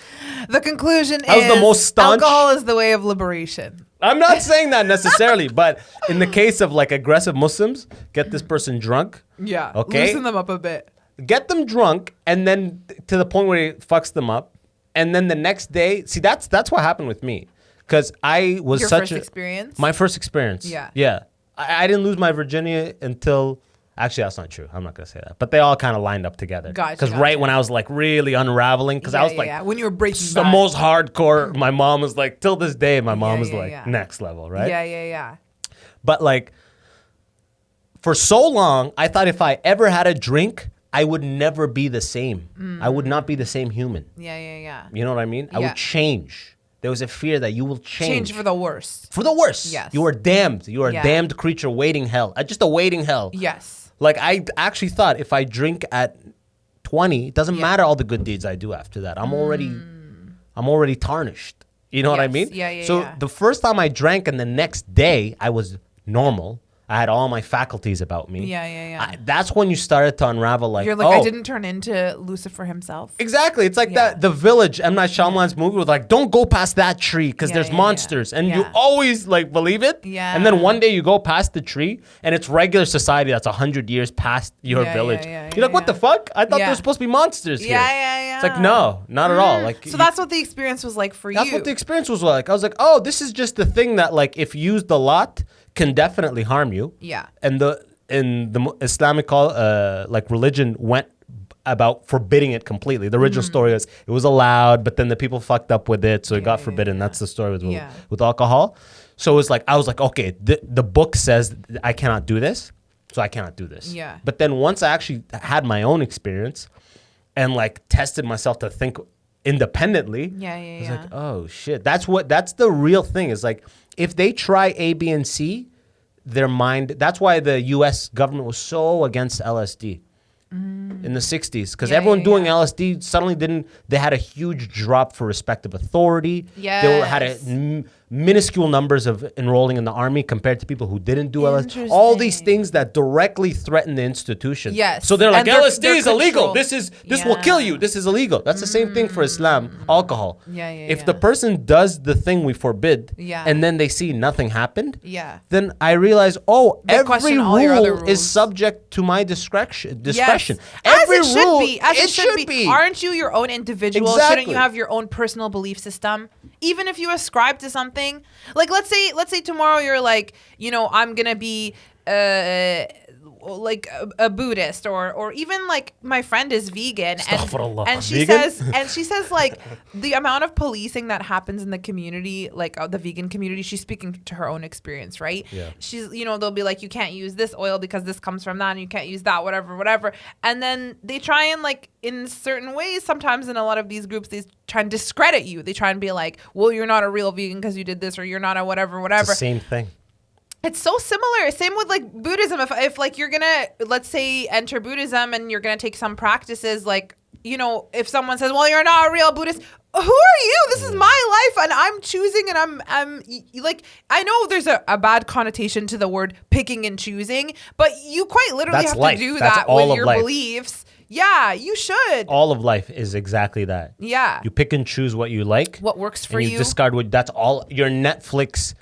B: The conclusion
A: I was
B: is
A: the most staunch.
B: Alcohol is the way of liberation.
A: I'm not saying that necessarily, but in the case of like aggressive Muslims, get this person drunk.
B: Yeah.
A: Okay?
B: Loosen them up a bit.
A: Get them drunk and then to the point where it fucks them up. And then the next day, see, that's what happened with me. Because I was
B: Your first experience?
A: My first experience.
B: Yeah.
A: Yeah. I didn't lose my virginity until... Actually, that's not true. I'm not going to say that. But they all kind of lined up together. Because right when I was like really unraveling, because I was like...
B: when you were breaking
A: the most hardcore, my mom was like, till this day, my mom was like next level, right?
B: Yeah.
A: But like, for so long, I thought if I ever had a drink... I would never be the same. I would not be the same human.
B: Yeah.
A: You know what I mean? I would change. There was a fear that you will change.
B: Change for the worse.
A: For the worse.
B: Yes.
A: You are damned. You are a damned creature waiting hell. Just awaiting hell.
B: Yes.
A: Like I actually thought if I drink at 20, it doesn't matter all the good deeds I do after that. I'm already tarnished. You know what I mean? So the first time I drank and the next day I was normal. I had all my faculties about me.
B: Yeah.
A: That's when you started to unravel. Like,
B: you're like, I didn't turn into Lucifer himself.
A: Exactly. It's like that. The Village, M. Night Shyamalan's movie was like, don't go past that tree because there's monsters, and you always like believe it.
B: Yeah.
A: And then one day you go past the tree, and it's regular society that's 100 years past your village. You're like, what the fuck? I thought there was supposed to be monsters here.
B: Yeah.
A: It's like, no, not at all. Like,
B: so that's what the experience was like for you.
A: That's what the experience was like. I was like, oh, this is just the thing that like if used a lot can definitely harm you.
B: Yeah.
A: And the Islamic like religion went about forbidding it completely. The original story is it was allowed, but then the people fucked up with it, so it got forbidden. That's the story with alcohol. So it was like I was like, okay, the book says I cannot do this, so I cannot do this.
B: Yeah.
A: But then once I actually had my own experience and like tested myself to think independently, I was like, oh shit, that's the real thing. Is like if they try A, B, and C, their mind. That's why the U.S. government was so against LSD in the 60s, because everyone doing LSD suddenly they had a huge drop for respect of authority. They had minuscule numbers of enrolling in the army compared to people who didn't do LSD. All these things that directly threaten the institution. So they're like, LSD is illegal. This will kill you. This is illegal. That's the same thing for Islam, alcohol. If the person does the thing we forbid and then they see nothing happened, then I realize, every rule is subject to my discretion.
B: Every as it should be. Aren't you your own individual? Shouldn't you have your own personal belief system? Even if you ascribe to something, like let's say tomorrow you're like, I'm gonna be like a Buddhist or even like my friend is vegan and she
A: Vegan?
B: says like the amount of policing that happens in the community, like the vegan community, she's speaking to her own experience, right?
A: Yeah.
B: She's, they'll be like, you can't use this oil because this comes from that, and you can't use that, whatever. And then they try and like in certain ways, sometimes in a lot of these groups, they try and discredit you. They try and be like, well, you're not a real vegan because you did this, or you're not a whatever.
A: It's the same thing.
B: It's so similar. Same with like Buddhism. If like you're gonna, let's say, enter Buddhism and you're gonna take some practices, like, if someone says, well, you're not a real Buddhist, who are you? This is my life and I'm choosing, and I'm like, I know there's a bad connotation to the word picking and choosing, but you quite literally
A: That's
B: have
A: life.
B: to do
A: That's
B: that
A: all
B: with
A: of
B: your
A: life.
B: beliefs. Yeah, you should.
A: All of life is exactly that.
B: Yeah.
A: You pick and choose what you like.
B: What works for
A: and
B: you.
A: discard what, that's all. Your Netflix,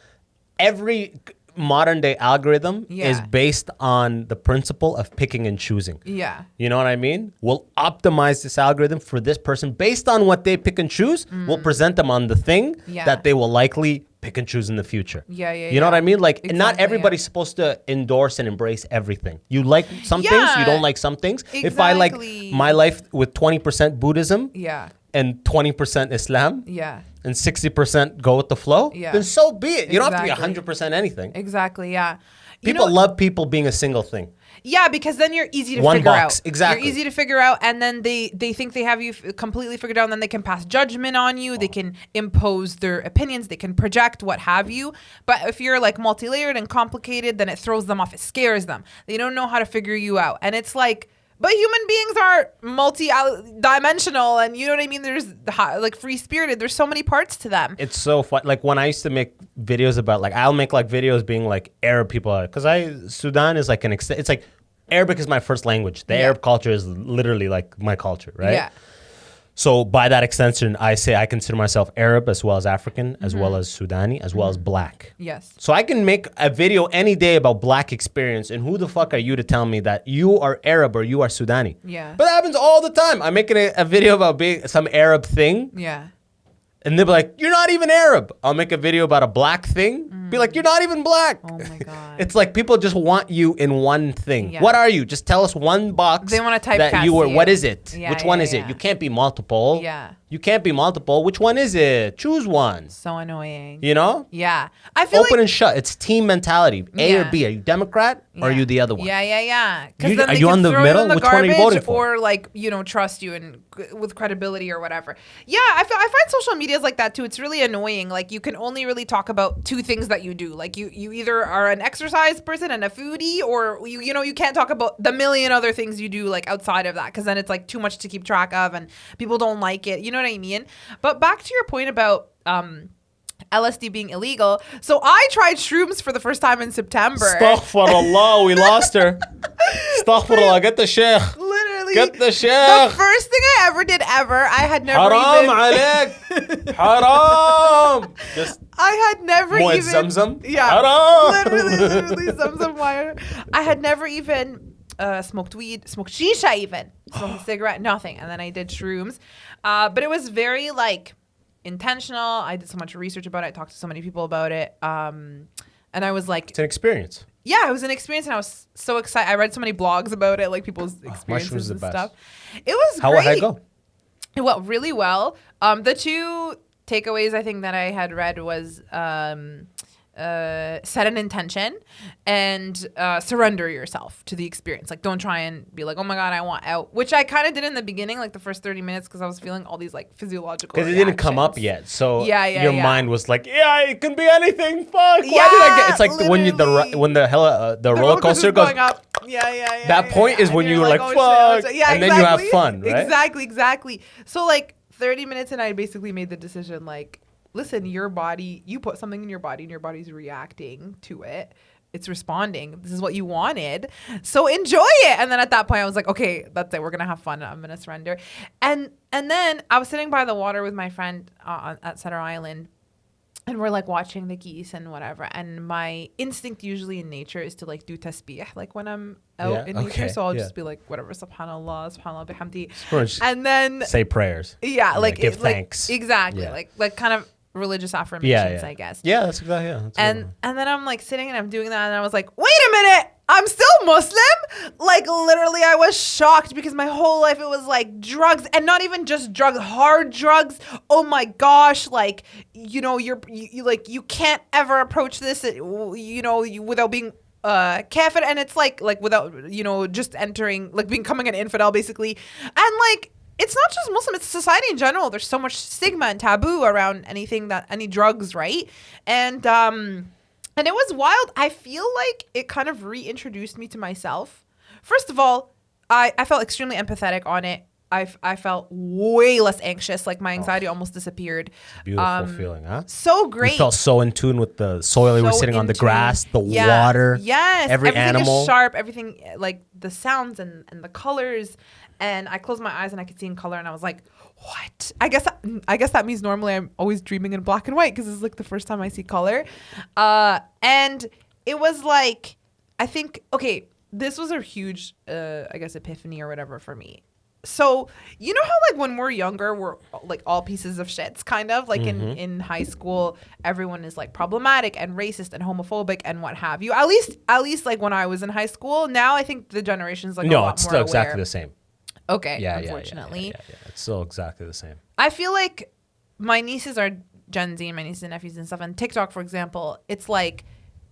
A: every modern day algorithm is based on the principle of picking and choosing.
B: Yeah.
A: You know what I mean? We'll optimize this algorithm for this person based on what they pick and choose. We'll present them on the thing that they will likely pick and choose in the future.
B: Yeah.
A: You know what I mean? Like,
B: Exactly,
A: not everybody's supposed to endorse and embrace everything. You like some things, you
B: Yeah.
A: don't like some things. If I like
B: Exactly.
A: my life with 20% Buddhism
B: Yeah.
A: and 20% Islam
B: Yeah.
A: and 60% go with the flow,
B: Yeah.
A: then so be it. You don't have to be
B: Exactly.
A: 100% anything.
B: Exactly. Yeah.
A: People love people being a single thing.
B: Yeah, because then you're easy to
A: One
B: figure
A: box,
B: out.
A: exactly.
B: You're easy to figure out, and then they think they have you completely figured out, and then they can pass judgment on you. They can impose their opinions. They can project what have you. But if you're like multi-layered and complicated, then it throws them off. It scares them. They don't know how to figure you out. And it's like, but human beings are multi-dimensional, and you know what I mean? There's like free-spirited. There's so many parts to them.
A: It's so fun. Like when I used to make videos about, like, I'll make like videos being like Arab people, because Sudan is like it's like Arabic is my first language. The Arab culture is literally like my culture, right?
B: Yeah.
A: So by that extension, I say I consider myself Arab as well as African, as well as Sudani, as well as black.
B: Yes.
A: So I can make a video any day about black experience, and who the fuck are you to tell me that you are Arab or you are Sudani?
B: Yeah.
A: But that happens all the time. I'm making a video about being some Arab thing,
B: Yeah.
A: and they'll be like, you're not even Arab. I'll make a video about a black thing, be like, you're not even black.
B: Oh my God.
A: It's like people just want you in one thing.
B: Yeah.
A: What are you? Just tell us one box.
B: They wanna
A: that
B: typecast
A: you were.
B: you.
A: What is it?
B: Yeah,
A: Which one
B: yeah,
A: is
B: yeah.
A: it? You can't be multiple.
B: Yeah.
A: You can't be multiple. Which one is it? Choose one.
B: So annoying.
A: You know?
B: Yeah. I feel
A: Open
B: like
A: and shut. It's team mentality. A or
B: Yeah.
A: B. Are you Democrat or are you the other one?
B: Yeah. 'Cause
A: You-
B: then
A: are
B: they
A: you
B: can
A: on the
B: throw
A: middle?
B: You in the
A: Which one are you
B: garbage
A: voting for?
B: Or like, trust you and with credibility or whatever. Yeah, I find social media is like that too. It's really annoying. Like you can only really talk about two things that you do. Like you either are an exercise person and a foodie, or you can't talk about the million other things you do like outside of that, because then it's like too much to keep track of and people don't like it. You know what I mean? But back to your point about LSD being illegal. So I tried shrooms for the first time in September.
A: Astaghfirullah, we lost her. Astaghfirullah, get the sheikh.
B: Literally.
A: Get the
B: The
A: sheikh.
B: first thing I ever did I had never
A: Haram
B: even
A: عليك. Haram. Just
B: I had never
A: Moed
B: even
A: Zamzam?
B: Yeah.
A: Haram.
B: Literally Zamzam water. I had never even smoked weed, smoked shisha even, smoked a cigarette, nothing. And then I did shrooms. But it was very like intentional. I did so much research about it. I talked to so many people about it. And I was like,
A: it's an experience.
B: yeah, it was an experience, and I was so excited. I read so many blogs about it, like people's
A: mushrooms
B: experiences
A: are
B: and
A: the best.
B: stuff. It was
A: How
B: great.
A: would I go?
B: It went really well. The two takeaways I think that I had read was set an intention and surrender yourself to the experience. Like, don't try and be like, oh my God, I want out, which I kind of did in the beginning, like the first 30 minutes, because I was feeling all these like physiological
A: Because it didn't come up
B: reactions.
A: yet. So
B: Yeah,
A: your
B: yeah.
A: mind was like, yeah, it can be anything. Fuck. Why did I
B: Yeah,
A: get? It's like when you
B: literally.
A: when the
B: The
A: roller coaster goes.
B: going up. Yeah.
A: That point is
B: And
A: when
B: you're
A: you were like,
B: oh,
A: fuck,
B: shit. Yeah,
A: and then you have fun, right?
B: Exactly. So like 30 minutes and I basically made the decision like, listen, your body, you put something in your body and your body's reacting to it. It's responding. This is what you wanted. So enjoy it. And then at that point I was like, okay, that's it. We're going to have fun. I'm going to surrender. And then I was sitting by the water with my friend at Center Island. And we're like watching the geese and whatever. And my instinct usually in nature is to like do tasbih, like when I'm out in nature. So I'll just be like, whatever, subhanallah, subhanallah, bihamdi.
A: Just
B: And then,
A: say prayers.
B: yeah, like
A: give
B: like,
A: thanks.
B: Exactly.
A: Yeah.
B: Like kind of religious affirmations,
A: Yeah.
B: I guess.
A: Yeah, that's exactly. Yeah, that's a good
B: And
A: one.
B: and then I'm like sitting and I'm doing that. And I was like, wait a minute. I'm still Muslim. Like literally I was shocked because my whole life it was like drugs, and not even just drugs, hard drugs. Oh my gosh, like you know you like you can't ever approach this without being kafir, and it's like without just entering, like becoming an infidel basically. And like it's not just Muslim, it's society in general. There's so much stigma and taboo around any drugs, right? And it was wild. I feel like it kind of reintroduced me to myself. First of all, I felt extremely empathetic on it. I felt way less anxious. Like my anxiety almost disappeared.
A: Beautiful feeling, huh?
B: So great.
A: You felt so in tune with the soil. You were sitting on the grass, the water.
B: Yes.
A: Everything animal.
B: Is sharp. Everything, like the sounds and the colors. And I closed my eyes and I could see in color, and I was like, what? I guess that means normally I'm always dreaming in black and white because it's like the first time I see color. And it was like, I think, okay, this was a huge, I guess, epiphany or whatever for me. So you know how like when we're younger, we're like all pieces of shits, kind of like in high school, everyone is like problematic and racist and homophobic and what have you. At least like when I was in high school. Now I think the generation's like a lot more
A: it's still
B: aware.
A: exactly the same.
B: Okay,
A: Yeah,
B: unfortunately.
A: yeah. It's still exactly the same.
B: I feel like my nieces are Gen Z and my nieces and nephews and stuff. And TikTok, for example, it's like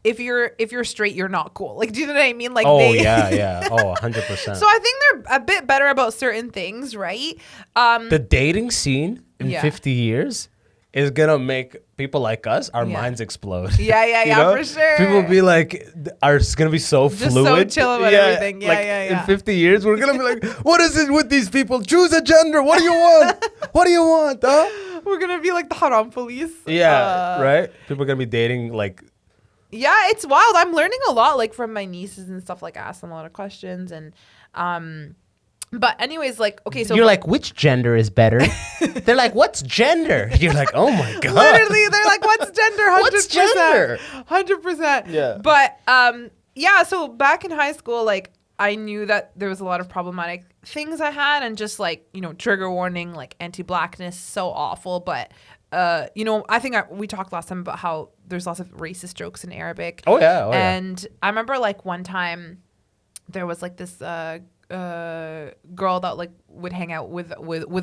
B: if you're straight, you're not cool. Like, do you know what I mean? Like,
A: yeah. Oh, 100%.
B: So I think they're a bit better about certain things, right?
A: The dating scene in 50 years is gonna make people like us, our minds explode.
B: Yeah, for sure.
A: People be like, it's gonna be so
B: just
A: fluid.
B: So chill about everything.
A: In 50 years, we're gonna be like, what is it with these people? Choose a gender. What do you want? What do you want, huh?
B: We're gonna be like the haram police.
A: Yeah, right? People are gonna be dating like...
B: Yeah, it's wild. I'm learning a lot, like from my nieces and stuff. Like, I ask them a lot of questions, and but anyways, like, okay, so
A: you're like, which gender is better? They're like, what's gender? You're like, oh my god.
B: Literally, they're like, what's gender? 100%.
A: What's gender?
B: 100%.
A: Yeah.
B: But yeah. So back in high school, like, I knew that there was a lot of problematic things I had, and just like, trigger warning, like anti-blackness, so awful. But I think we talked last time about how there's lots of racist jokes in Arabic.
A: Oh yeah.
B: And I remember like one time there was like this girl that like would hang out with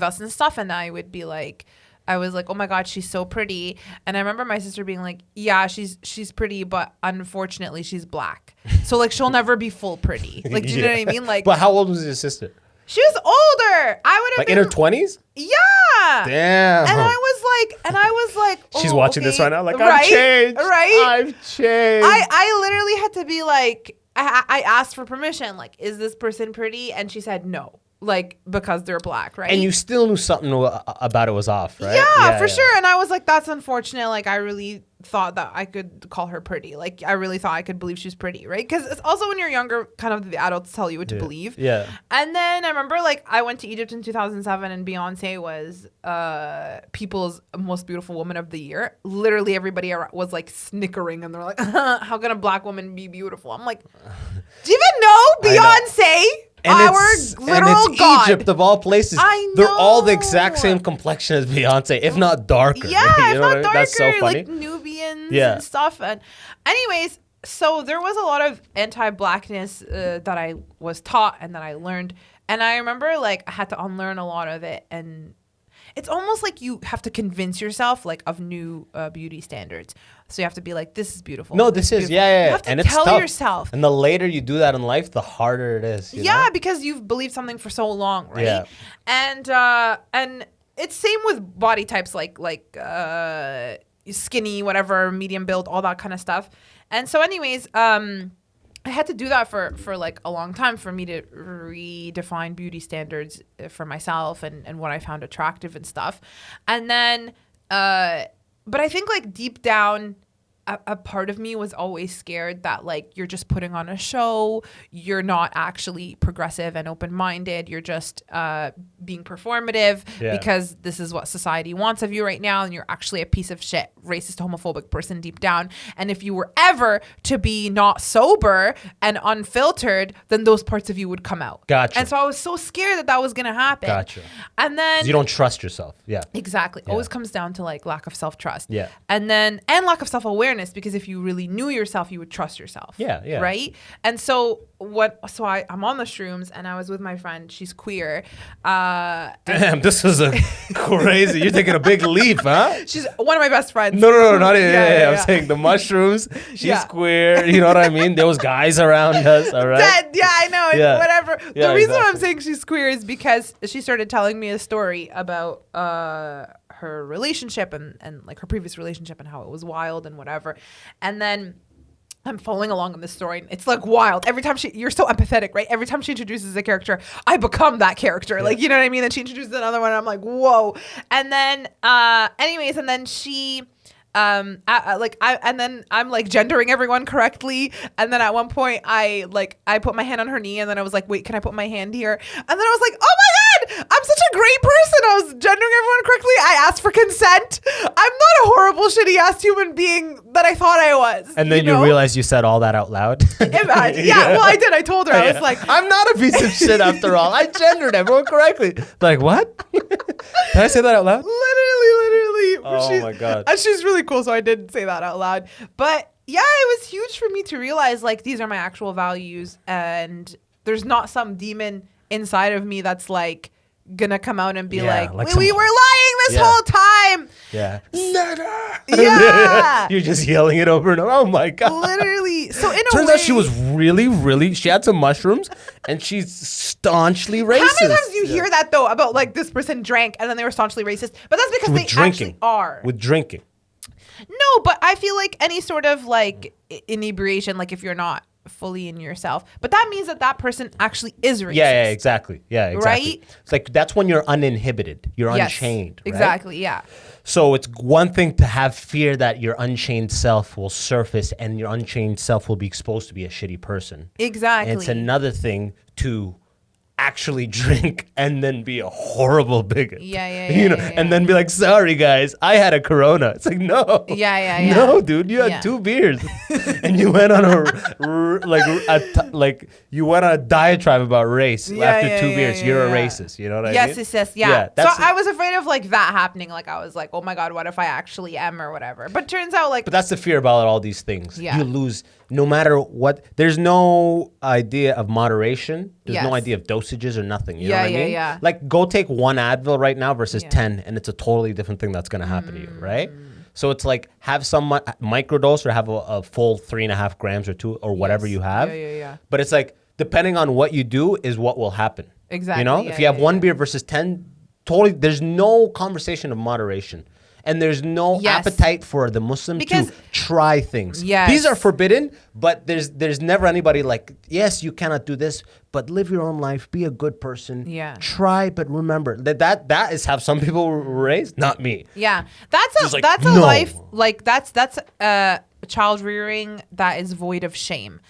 B: us and stuff, and I was like, oh my god, she's so pretty. And I remember my sister being like, yeah, she's pretty, but unfortunately she's black, so like she'll never be full pretty. Like, do you know what I mean? Like,
A: but how old was your sister?
B: She was older. I would have
A: like
B: been
A: in her 20s.
B: Yeah.
A: Damn.
B: And I was like, oh,
A: she's watching this right now. Like,
B: right?
A: I've changed.
B: Right.
A: I've changed.
B: I literally had to be like, I asked for permission. Like, is this person pretty? And she said no. Like, because they're black, right?
A: And you still knew something about it was off, right?
B: Yeah, for sure. And I was like, that's unfortunate. Like, I really thought that I could call her pretty. Like, I really thought I could believe she's pretty, right? Because it's also when you're younger, kind of the adults tell you what to believe.
A: Yeah.
B: And then I remember, like, I went to Egypt in 2007, and Beyonce was people's most beautiful woman of the year. Literally everybody was, like, snickering, and they're like, how can a black woman be beautiful? I'm like, do you even know Beyonce?
A: And it's
B: god.
A: Egypt of all places.
B: I know.
A: They're all the exact same complexion as Beyonce, if not darker.
B: Yeah,
A: you know what I mean?
B: darker.
A: That's so funny.
B: Like Nubians and stuff. And anyways, so there was a lot of anti-blackness that I was taught and that I learned. And I remember like I had to unlearn a lot of it. And it's almost like you have to convince yourself like of new beauty standards. So you have to be like, this is beautiful.
A: No, this is,
B: beautiful.
A: yeah.
B: You have to
A: and
B: tell
A: it's tough.
B: yourself.
A: And the later you do that in life, the harder it is. You know?
B: Because you've believed something for so long, right?
A: Yeah.
B: And it's same with body types like skinny, whatever, medium build, all that kind of stuff. And so anyways, I had to do that for like a long time for me to redefine beauty standards for myself and what I found attractive and stuff. And then, but I think like deep down, a part of me was always scared that like you're just putting on a show, you're not actually progressive and open-minded, you're just being performative because this is what society wants of you right now, and you're actually a piece of shit, racist, homophobic person deep down. And if you were ever to be not sober and unfiltered, then those parts of you would come out.
A: Gotcha.
B: And so I was so scared that was gonna happen.
A: Gotcha.
B: And then
A: you don't trust yourself. Yeah.
B: Exactly. Always comes down to like lack of self-trust.
A: Yeah.
B: And lack of self-awareness honest, because if you really knew yourself, you would trust yourself.
A: Yeah, yeah.
B: Right? And so I'm on the shrooms and I was with my friend. She's queer.
A: Damn, this is a crazy. You're taking a big leap, huh?
B: She's one of my best friends.
A: No, not even. Yeah. I'm saying the mushrooms. She's queer. You know what I mean? There was guys around us. All right.
B: Yeah, I know.
A: Yeah.
B: Whatever.
A: Yeah,
B: The reason why I'm
A: exactly.
B: saying she's queer is because she started telling me a story about her relationship and like her previous relationship and how it was wild and whatever. And then I'm following along on this story. And it's like wild. Every time you're so empathetic, right? Every time she introduces a character, I become that character. Yeah. Like, you know what I mean? Then she introduces another one. And I'm like, whoa. And then, anyways, and then she, and then I'm like gendering everyone correctly. And then at one point I put my hand on her knee and then I was like, wait, can I put my hand here? And then I was like, oh my God, I'm such a great person. I was gendering everyone correctly. I asked for consent. I'm not a horrible, shitty ass human being that I thought I was.
A: And then you realize you said all that out loud.
B: Imagine. Yeah, well, I did. I told her. I was like,
A: I'm not a piece of shit after all. I gendered everyone correctly. Like, what? Did I say that out loud?
B: Literally.
A: Oh my God.
B: And she's really cool, so I did say that out loud. But yeah, it was huge for me to realize like these are my actual values and there's not some demon inside of me that's like gonna come out and be like we were lying this whole time.
A: Yeah.
B: Yeah.
A: You're just yelling it over and over. Oh my God.
B: Literally. So in a
A: Turns
B: way,
A: out she was really, she had some mushrooms and she's staunchly racist.
B: How many times do you hear that though about like this person drank and then they were staunchly racist? But that's because they actually are.
A: With drinking.
B: No, but I feel like any sort of like inebriation, like if you're not fully in yourself, but that means that person actually is racist.
A: Yeah, exactly. Yeah, exactly.
B: Right?
A: It's like that's when you're uninhibited. You're unchained. Right?
B: Exactly, yeah.
A: So it's one thing to have fear that your unchained self will surface and your unchained self will be exposed to be a shitty person.
B: Exactly.
A: And it's another thing to actually drink and then be a horrible bigot.
B: Yeah.
A: And then be like, sorry guys, I had a Corona. It's like, no.
B: Yeah.
A: No, dude, you had 2 beers. And you went on you went on a diatribe about race after 2 beers. You're a racist. You know what I mean?
B: Yes. Yeah. So I was afraid of like that happening. Like I was like, oh my God, what if I actually am or whatever? But turns out like.
A: But that's the fear about all these things.
B: Yeah.
A: You lose no matter what. There's no idea of moderation. There's no idea of dosages or nothing. You know what I mean?
B: Yeah.
A: Like go take 1 Advil right now versus 10 and it's a totally different thing that's going to happen to you, right? So it's like have some microdose or have a full 3.5 grams or 2 or whatever you have.
B: Yeah.
A: But it's like depending on what you do is what will happen.
B: Exactly.
A: You know, if you have 1 beer versus 10, totally, there's no conversation of moderation. And there's no appetite for the Muslim to try things.
B: Yes.
A: These are forbidden, but there's never anybody like, yes, you cannot do this, but live your own life, be a good person.
B: Yeah.
A: Try, but remember that is how some people were raised, not me.
B: Yeah. That's a life like that's child rearing that is void of shame.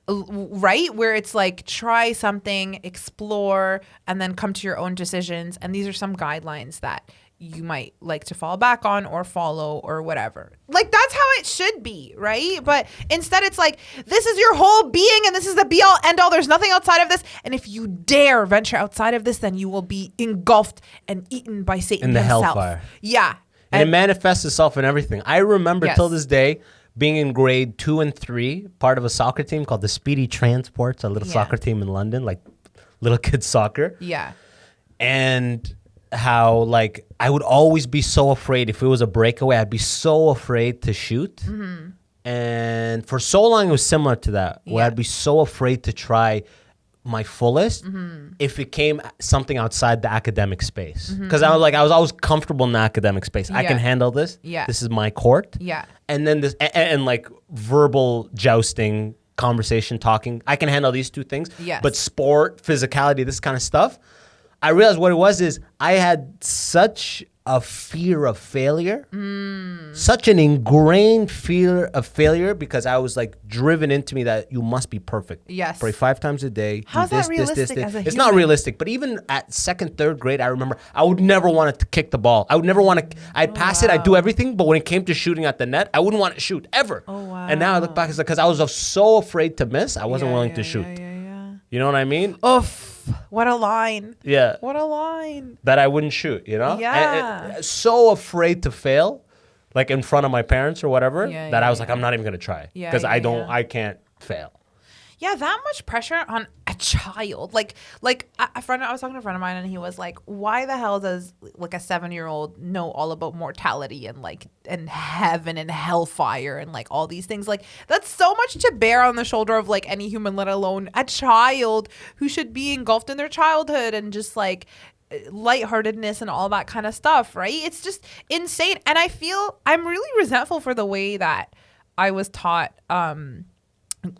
B: Right? Where it's like try something, explore, and then come to your own decisions. And these are some guidelines that you might like to fall back on or follow or whatever. Like that's how it should be, right? But instead it's like, this is your whole being and this is the be all end all. There's nothing outside of this. And if you dare venture outside of this, then you will be engulfed and eaten by Satan
A: in the
B: himself.
A: hellfire.
B: Yeah.
A: And it manifests itself in everything. I remember till this day being in grade 2 and 3, part of a soccer team called the Speedy Transports, a little soccer team in London, like little kids soccer.
B: Yeah.
A: And how like I would always be so afraid if it was a breakaway, I'd be so afraid to shoot. Mm-hmm. And for so long it was similar to that, where I'd be so afraid to try my fullest if it came something outside the academic space. Because I was always comfortable in the academic space. I can handle this.
B: Yeah.
A: This is my court.
B: Yeah.
A: And then this and like verbal jousting, conversation, talking. I can handle these 2 things.
B: Yes.
A: But sport, physicality, this kind of stuff, I realized what it was is I had such a fear of failure, such an ingrained fear of failure because I was like driven into me that you must be perfect.
B: Yes.
A: Pray 5 times a day.
B: How's
A: do this,
B: that realistic
A: this.
B: as a
A: It's
B: human?
A: not realistic, but even at 2nd, 3rd grade, I remember I would never want to kick the ball. I would never want to, I'd pass it, I'd do everything, but when it came to shooting at the net, I wouldn't want to shoot ever.
B: Oh, wow.
A: And now I look back, it's like, because I was so afraid to miss, I wasn't willing to shoot.
B: Yeah.
A: You know what I mean?
B: Oof. What a line.
A: Yeah.
B: What a line.
A: That I wouldn't shoot, you know?
B: Yeah.
A: And so afraid to fail like in front of my parents or whatever,
B: Yeah,
A: that
B: yeah,
A: I was like,
B: yeah.
A: I'm not even gonna try
B: Yeah,
A: because
B: yeah,
A: I can't fail.
B: Yeah, that much pressure on a child. Like a friend, I was talking to a friend of mine, and he was like, "Why the hell does like a 7-year-old know all about mortality and like and heaven and hellfire and like all these things? Like that's so much to bear on the shoulder of like any human, let alone a child who should be engulfed in their childhood and just like lightheartedness and all that kind of stuff, right? It's just insane, and I feel I'm really resentful for the way that I was taught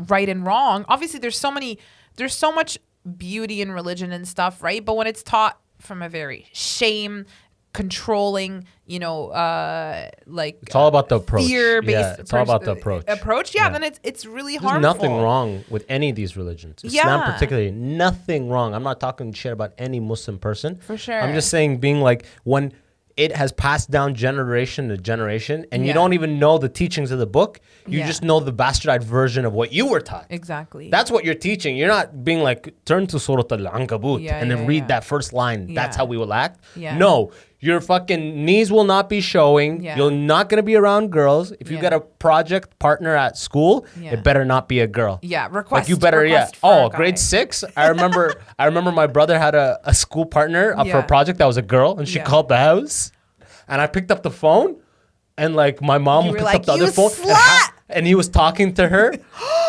B: right and wrong. Obviously there's so much beauty in religion and stuff, right? But when it's taught from a very shame controlling, like
A: It's all about the approach.
B: fear-based
A: Yeah, it's all about the approach.
B: Yeah, then it's really
A: There's
B: harmful.
A: nothing wrong with any of these religions. Islam
B: Yeah.
A: particularly, nothing wrong. I'm not talking shit about any Muslim person.
B: For sure.
A: I'm just saying being like when it has passed down generation to generation and you
B: Yeah.
A: don't even know the teachings of the book, you
B: Yeah.
A: just know the bastardized version of what you were taught.
B: Exactly.
A: That's what you're teaching. You're not being like, turn to Surah Al-Ankabut
B: Yeah,
A: and then
B: yeah,
A: read
B: yeah.
A: that first line. That's
B: Yeah.
A: how we will act.
B: Yeah.
A: No, your fucking knees will not be showing.
B: Yeah.
A: You're not going to be around girls. If you
B: Yeah.
A: get a project partner at school,
B: Yeah.
A: it better not be a girl.
B: Yeah,
A: Like you better, grade 6. I remember my brother had a school partner up for a
B: Yeah.
A: project that was a girl, and she
B: Yeah.
A: called the house, and I picked up the phone, and like my mom
B: You were
A: picked
B: like,
A: up the
B: "You
A: other phone,
B: slut!"
A: and he was talking to her,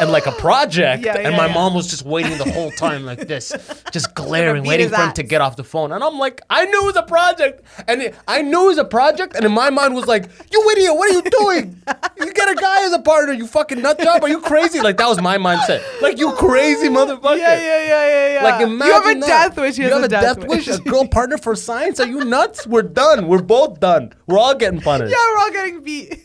A: and like a project,
B: Yeah,
A: and
B: yeah,
A: my
B: yeah.
A: mom was just waiting the whole time like this, just glaring,
B: beat
A: waiting
B: his
A: for him to
B: ass.
A: get off the phone, and I'm like, I knew it was a project, and in my mind was like, you idiot, what are you doing? You get a guy as a partner, you fucking nut job, are you crazy? Like that was my mindset, like you crazy motherfucker.
B: Yeah.
A: Like imagine
B: you have a
A: that.
B: death wish.
A: You have a death wish. A girl partner for science? Are you nuts? We're done. We're both done. We're all getting punished.
B: Yeah, we're all getting beat.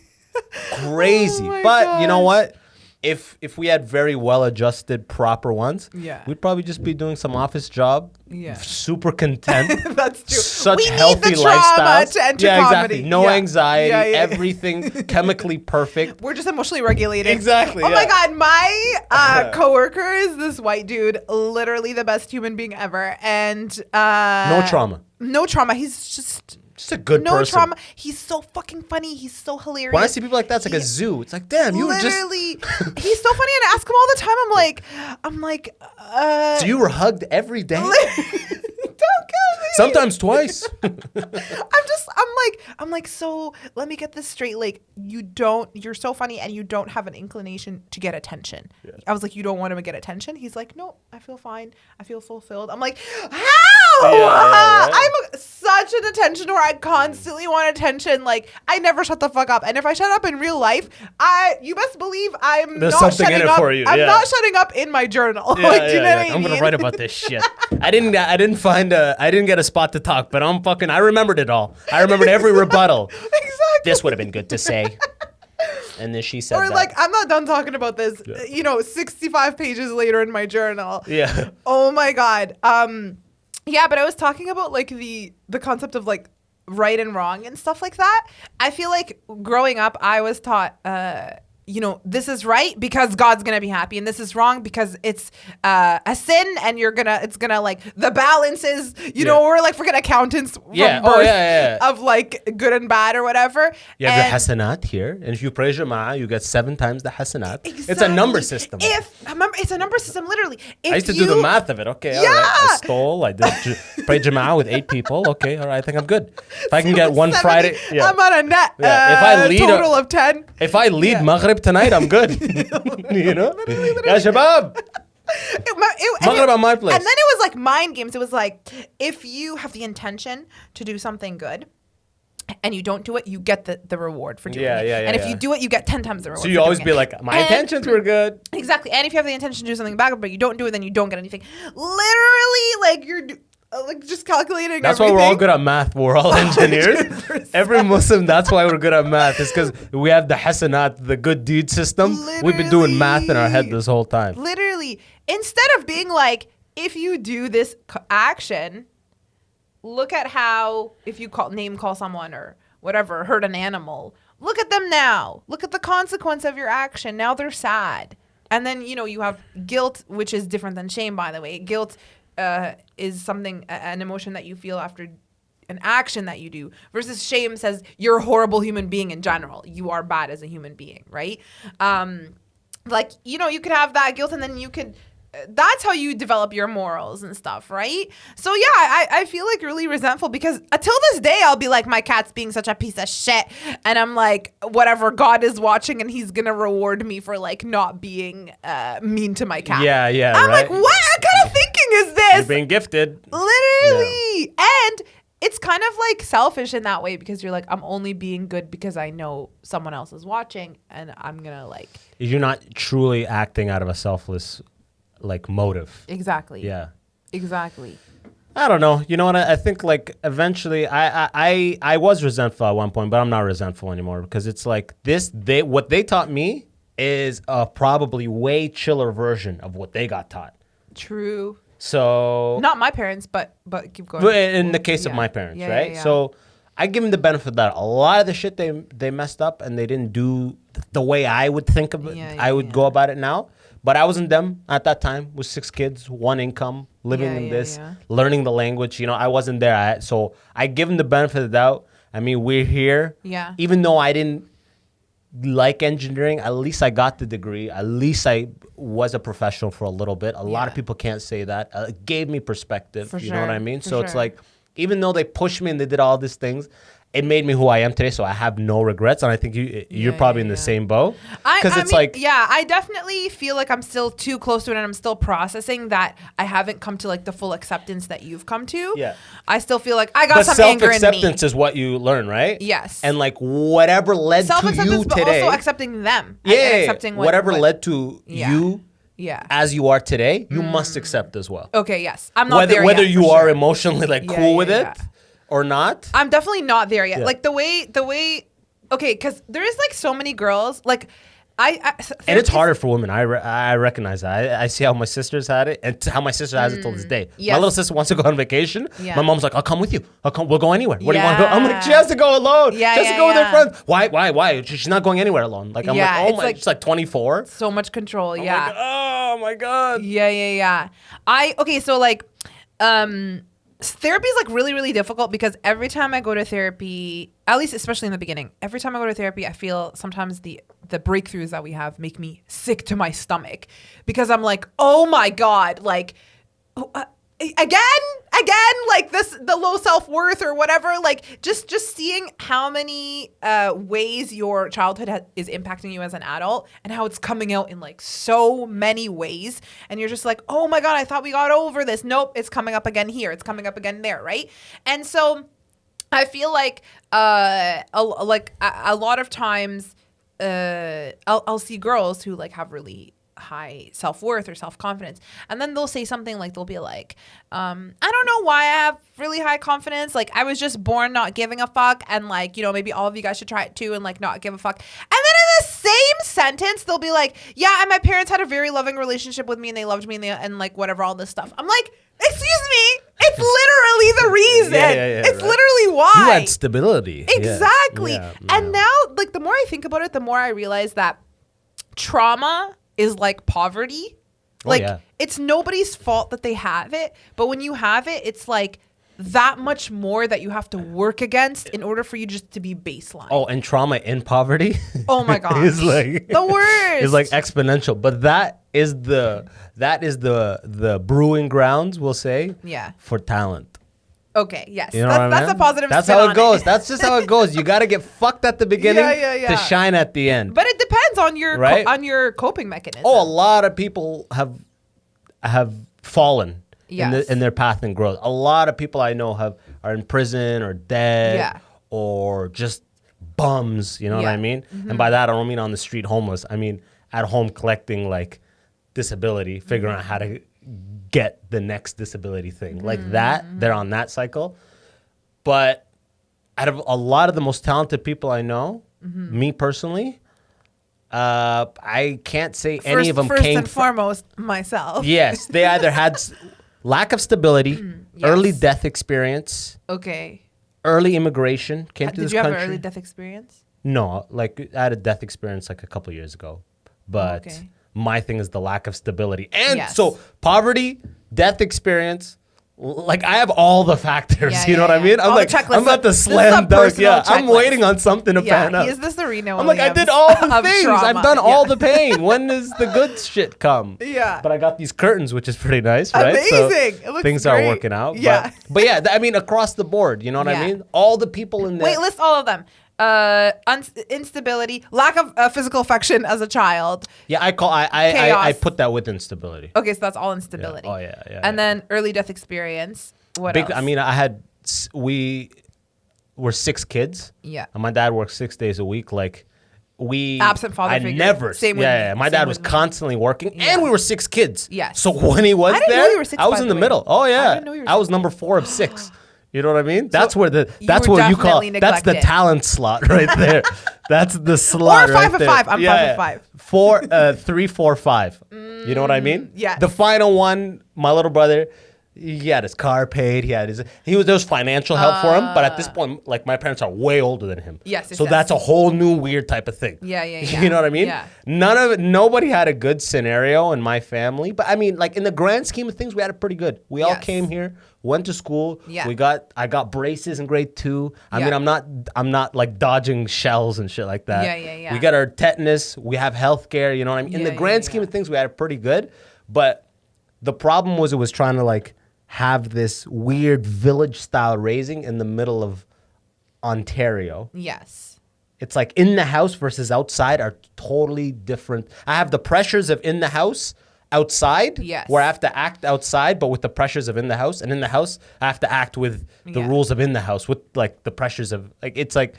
A: Crazy.
B: Oh my
A: But you know
B: gosh.
A: what? If we had very well adjusted proper ones,
B: Yeah.
A: we'd probably just be doing some office job.
B: Yeah.
A: Super content.
B: That's true.
A: Such
B: We need
A: healthy
B: the trauma
A: lifestyles.
B: to enter
A: yeah,
B: comedy.
A: exactly. No
B: Yeah.
A: anxiety.
B: Yeah, yeah.
A: Everything chemically perfect.
B: We're just emotionally regulated.
A: Exactly,
B: Oh my
A: yeah.
B: god, my coworker is this white dude, literally the best human being ever, and
A: No trauma.
B: No trauma. He's just
A: Just a good
B: no
A: person.
B: trauma. He's so fucking funny. He's so hilarious.
A: When I see people like that, it's like a
B: He-
A: zoo. It's like, damn, you were just.
B: Literally, he's so funny, and I ask him all the time. I'm like,
A: So you were hugged every day?
B: don't kill me.
A: Sometimes twice.
B: I'm like, so let me get this straight. Like, you're so funny and you don't have an inclination to get attention.
A: Yeah.
B: I was like, you don't want to get attention? He's like, no, I feel fine. I feel fulfilled. I'm like, how?
A: Yeah.
B: I'm such an attention whore. I constantly want attention. Like, I never shut the fuck up. And if I shut up in real life, you best believe I'm
A: There's
B: not
A: something in
B: shutting
A: it
B: up.
A: for you,
B: I'm
A: yeah.
B: not shutting up in my journal.
A: Yeah,
B: like, do you know
A: yeah,
B: what I
A: I'm
B: mean?
A: gonna write about this shit. I didn't get a spot to talk, but I remembered it all. I remembered every rebuttal.
B: Exactly.
A: This would have been good to say. And then she said
B: Or
A: that.
B: like, I'm not done talking about this. 65 pages later in my journal.
A: Yeah.
B: Oh my god. Yeah, but I was talking about like the concept of like right and wrong and stuff like that. I feel like growing up, I was taught, this is right because God's gonna be happy, and this is wrong because it's a sin, and it's gonna like the balance is, we're like freaking accountants from
A: Yeah.
B: birth
A: Oh, yeah.
B: of like good and bad or whatever.
A: You have your
B: And-
A: hasanat here, and if you praise Jama'ah, you get 7 times the hasanat. It's a
B: Exactly.
A: number system.
B: It's a number system, literally. If
A: I used to do the math of it. Okay, all right. I
B: Yeah.
A: stole. I did pray Jama'ah with 8 people. Okay, all right. I think I'm good. If I can get one
B: 70,
A: Friday, yeah.
B: I'm on a net.
A: Yeah, if I lead
B: total of 10.
A: If I lead
B: Yeah.
A: Maghrib tonight, I'm good. You know? Ya Shabab. Maghrib on my place.
B: And then it was like mind games. It was like, if you have the intention to do something good and you don't do it, you get the reward for doing it. And if you do it, you get 10 times the reward.
A: So you
B: for
A: always
B: doing
A: be
B: it.
A: like, my
B: And-
A: intentions were good.
B: Exactly. And if you have the intention to do something bad, but you don't do it, then you don't get anything. Literally, like you're like just calculating.
A: That's why we're all good at math. We're all engineers.
B: 100%.
A: Every Muslim, that's why we're good at math. It's because we have the hasanat, the good deed system. We've been doing math in our head this whole time.
B: Literally, instead of being like, if you do this action, look at how, if you call someone or whatever, hurt an animal, look at them now. Look at the consequence of your action. Now they're sad. And then, you have guilt, which is different than shame, by the way. Guilt is something, an emotion that you feel after an action that you do, versus shame says you're a horrible human being in general. You are bad as a human being, right? Like, you know, you could have that guilt, and then you could, that's how you develop your morals and stuff, right? So yeah, I feel like really resentful because until this day, I'll be like, my cat's being such a piece of shit. And I'm like, whatever, God is watching and he's going to reward me for like not being mean to my cat.
A: Yeah, yeah,
B: I'm
A: right?
B: like, what kind of thinking is this?
A: You're being gifted.
B: Literally. And it's kind of like selfish in that way because you're like, I'm only being good because I know someone else is watching and I'm going to like.
A: You're not truly acting out of a selfless like motive.
B: Exactly.
A: Yeah.
B: Exactly.
A: I don't know. You know what? I think like eventually I was resentful at one point, but I'm not resentful anymore because it's like what they taught me is a probably way chiller version of what they got taught.
B: True.
A: So
B: not my parents, but keep going.
A: But in the case of my parents, right? Yeah. So I give them the benefit of that. A lot of the shit they messed up and they didn't do the way I would think of it. I would go about it now. But I wasn't them at that time with 6 kids, 1 income, living in this, learning the language. You know, I wasn't there. So I give them the benefit of the doubt. I mean, we're here.
B: Yeah.
A: Even though I didn't like engineering, at least I got the degree. At least I was a professional for a little bit. A lot of people can't say that. It gave me perspective. You know what I mean? So it's like, even though they pushed me and they did all these things, it made me who I am today, so I have no regrets, and I think you're probably in the same boat. Because it's like...
B: Yeah, I definitely feel like I'm still too close to it, and I'm still processing that I haven't come to, like, the full acceptance that you've come to.
A: Yeah.
B: I still feel like I got some anger in me.
A: Self-acceptance is what you learn, right?
B: Yes.
A: And, like, whatever led to you today...
B: but also accepting them.
A: Yeah,
B: and accepting
A: whatever led to you...
B: Yeah.
A: As you are today, you must accept as well.
B: Okay, yes. I'm not there yet.
A: Whether you are emotionally, like, cool with it... or not?
B: I'm definitely not there yet. Like the way, okay, because there is like so many girls, like
A: and it's harder for women. I recognize that. I see how my sister's had it and how my sister has it till this day. Yes. My little sister wants to go on vacation. My mom's like, I'll come with you. We'll go anywhere. Where do you want to go? I'm like, she has to go alone. She has to go with her friends. Why? She's not going anywhere alone. Like, I'm like, oh my, she's like 24.
B: So much control.
A: I'm like, oh my God.
B: Yeah. Okay, so like, therapy is like really, really difficult because every time I go to therapy, at least especially in the beginning, every time I go to therapy, I feel sometimes the breakthroughs that we have make me sick to my stomach because I'm like, oh my God, like again, like the low self-worth or whatever, like just seeing how many ways your childhood is impacting you as an adult and how it's coming out in like so many ways. And you're just like, oh my God, I thought we got over this. Nope, it's coming up again here. It's coming up again there, right? And so I feel like a lot of times I'll see girls who like have really high self-worth or self-confidence, and then they'll say something like, they'll be like, I don't know why I have really high confidence, like I was just born not giving a fuck, and like, you know, maybe all of you guys should try it too and like not give a fuck. And then in the same sentence they'll be like, yeah, and my parents had a very loving relationship with me and they loved me and like whatever, all this stuff. I'm like, excuse me, it's literally the reason. It's literally why
A: you had stability.
B: Exactly. And now, like, the more I think about it, the more I realize that trauma is like poverty. Like, it's nobody's fault that they have it, but when you have it, it's like that much more that you have to work against in order for you just to be baseline.
A: Oh, and trauma in poverty?
B: Oh my God.
A: Is like
B: the worst.
A: It's like exponential. But that is the brewing grounds, we'll say, for talent.
B: Okay, yes.
A: You know
B: that's a positive
A: That's
B: spin
A: how it
B: on
A: goes. That's just how it goes. You got to get fucked at the beginning to shine at the end.
B: But it depends on your on your coping mechanism.
A: Oh, a lot of people have fallen in their path and growth. A lot of people I know are in prison or dead or just bums, you know what I mean? Mm-hmm. And by that I don't mean on the street homeless. I mean at home collecting like disability, figuring out how to get the next disability thing. Like that, they're on that cycle. But out of a lot of the most talented people I know, me personally, I can't say any of them
B: first
A: came
B: and foremost myself.
A: Yes, they either had lack of stability, early death experience.
B: Okay.
A: Early immigration came to this country.
B: Did you have an early death experience?
A: No, like I had a death experience like a couple years ago, but my thing is the lack of stability, and so poverty, death experience, like I have all the factors.
B: Yeah,
A: you know
B: yeah,
A: what I
B: yeah.
A: mean? I'm
B: All the
A: like,
B: checklists.
A: I'm about to
B: This is a
A: slam dunk.
B: personal
A: Yeah, I'm
B: checklist.
A: waiting on something to pan out.
B: He's the Serena
A: I'm like, I
B: Williams
A: did all the
B: of
A: things.
B: trauma.
A: I've done all
B: Yeah.
A: the pain. When does the good shit come?
B: Yeah.
A: But I got these curtains, which is pretty nice, right?
B: Amazing. It looks
A: things are
B: great.
A: working out.
B: Yeah.
A: But yeah, I mean, across the board, you know what
B: Yeah.
A: I mean? All the people in there.
B: Wait, list all of them. Instability, lack of physical affection as a child.
A: Yeah, I
B: Chaos.
A: put that with instability.
B: Okay, so that's all instability.
A: Oh, yeah, yeah,
B: And
A: yeah.
B: then early death experience. What
A: Big.
B: else?
A: I mean, we were 6 kids.
B: Yeah.
A: And my dad worked 6 days a week. Like we
B: Absent father
A: I
B: figure.
A: never.
B: Same with
A: yeah,
B: me.
A: yeah. My
B: Same
A: dad was
B: with me.
A: constantly working,
B: Yeah.
A: and we were 6 kids.
B: Yes.
A: So when he was
B: I didn't know
A: there,
B: you were 6,
A: I was
B: by
A: in
B: the
A: the
B: way.
A: middle. Oh
B: I
A: yeah,
B: didn't know you were
A: I was
B: 6.
A: number 4 of 6. You know what I mean? That's where
B: you
A: that's
B: were
A: what you call
B: definitely
A: that's the
B: neglected.
A: talent slot right there. That's the slot.
B: Or 5
A: right
B: of
A: there.
B: 5. I'm 5 of 5.
A: 4, 3, 4, 5. You know what I mean?
B: yes.
A: The final one, my little brother, he had his car paid. There was financial help for him, but at this point, like my parents are way older than him.
B: Yes,
A: So
B: yes.
A: that's a whole new weird type of thing.
B: Yeah.
A: You know what I mean?
B: Yeah.
A: Nobody had a good scenario in my family, but I mean, like in the grand scheme of things, we had it pretty good. We all
B: Yes.
A: came here, went to school.
B: Yeah.
A: I got braces in grade 2. I
B: Yeah.
A: mean, I'm not like dodging shells and shit like that.
B: Yeah.
A: We got our tetanus. We have healthcare. You know what I mean? In the
B: Yeah,
A: grand
B: yeah,
A: scheme
B: yeah.
A: of things, we had it pretty good. But the problem was, it was trying to like have this weird village style raising in the middle of Ontario.
B: Yes.
A: It's like in the house versus outside are totally different. I have the pressures of in the house outside,
B: Yes.
A: where I have to act outside, but with the pressures of in the house. And in the house, I have to act with the
B: Yeah.
A: rules of in the house, with like the pressures of like, it's like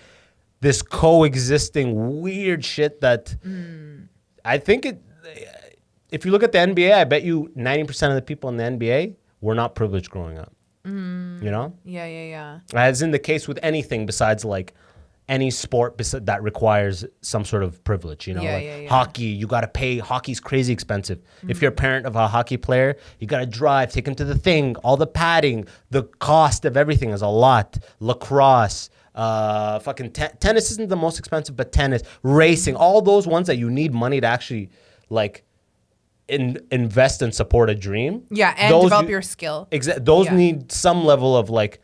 A: this coexisting weird shit that I think if you look at the NBA, I bet you 90% of the people in the NBA were not privileged growing up. You know?
B: Yeah.
A: As in the case with anything besides like any sport that requires some sort of privilege, you know,
B: Yeah,
A: like
B: yeah.
A: hockey, you got to pay. Hockey's crazy expensive. If you're a parent of a hockey player, you got to drive, take him to the thing, all the padding, the cost of everything is a lot. Lacrosse, fucking tennis isn't the most expensive, but tennis, racing, all those ones that you need money to actually like invest and support a dream.
B: Yeah, and
A: Those
B: develop
A: you-
B: your skill.
A: Those
B: Yeah.
A: need some level of like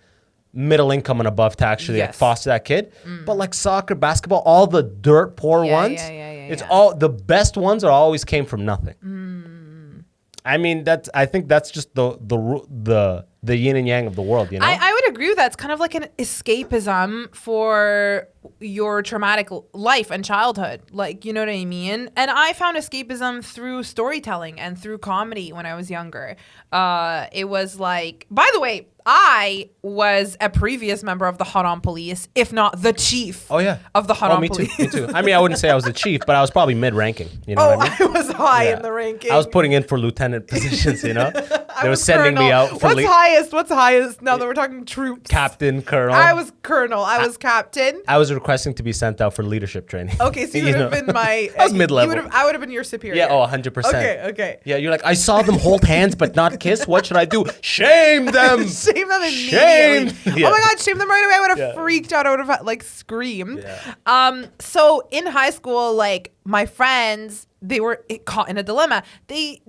A: middle income and above to actually like,
B: Yes.
A: foster that kid. But like soccer, basketball, all the dirt poor
B: Yeah,
A: ones,
B: yeah.
A: it's all the best ones are always came from nothing. I mean, I think that's just the yin and yang of the world, you know?
B: I would agree with that. It's kind of like an escapism for your traumatic life and childhood. Like, you know what I mean? And I found escapism through storytelling and through comedy when I was younger. It was like, by the way, I was a previous member of the Hot On Police, if not the chief of the Hot On
A: me
B: Police.
A: too, me too. I mean, I wouldn't say I was the chief, but I was probably mid-ranking, you know
B: Oh,
A: what I mean?
B: I was high
A: Yeah.
B: in the ranking.
A: I was putting in for lieutenant positions, you know?
B: I
A: They were
B: was
A: sending me
B: colonel.
A: out for
B: What's highest? What's highest? Now that we're talking troops.
A: captain, colonel.
B: I was colonel. I was captain.
A: I was requesting to be sent out for leadership training.
B: Okay, so you would have
A: know?
B: been my.
A: I was mid-level.
B: I would have been your superior.
A: Yeah, 100%.
B: Okay.
A: Yeah, you're like, I saw them hold hands but not kiss. What should I do? Shame them.
B: Shame them immediately.
A: Shame. Yeah.
B: Oh my god, shame them right away. I would have
A: Yeah.
B: freaked out. I would have like screamed.
A: Yeah.
B: So in high school, like my friends, they were caught in a dilemma. They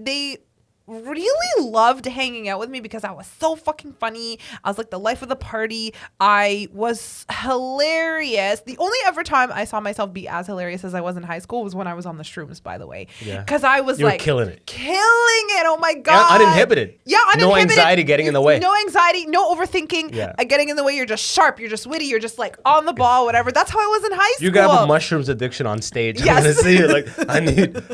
B: really loved hanging out with me because I was so fucking funny. I was like the life of the party. I was hilarious. The only ever time I saw myself be as hilarious as I was in high school was when I was on the shrooms, by the way.
A: Yeah.
B: Because I was
A: You were
B: like
A: killing it.
B: Killing it. Oh my god.
A: Uninhibited.
B: Yeah, uninhibited.
A: No anxiety getting in the way.
B: No anxiety, no overthinking.
A: Yeah.
B: Getting in the way. You're just sharp. You're just witty. You're just like on the ball, whatever. That's how I was in high school.
A: You gotta have a mushrooms addiction on stage.
B: Yes.
A: I'm gonna see you. Like,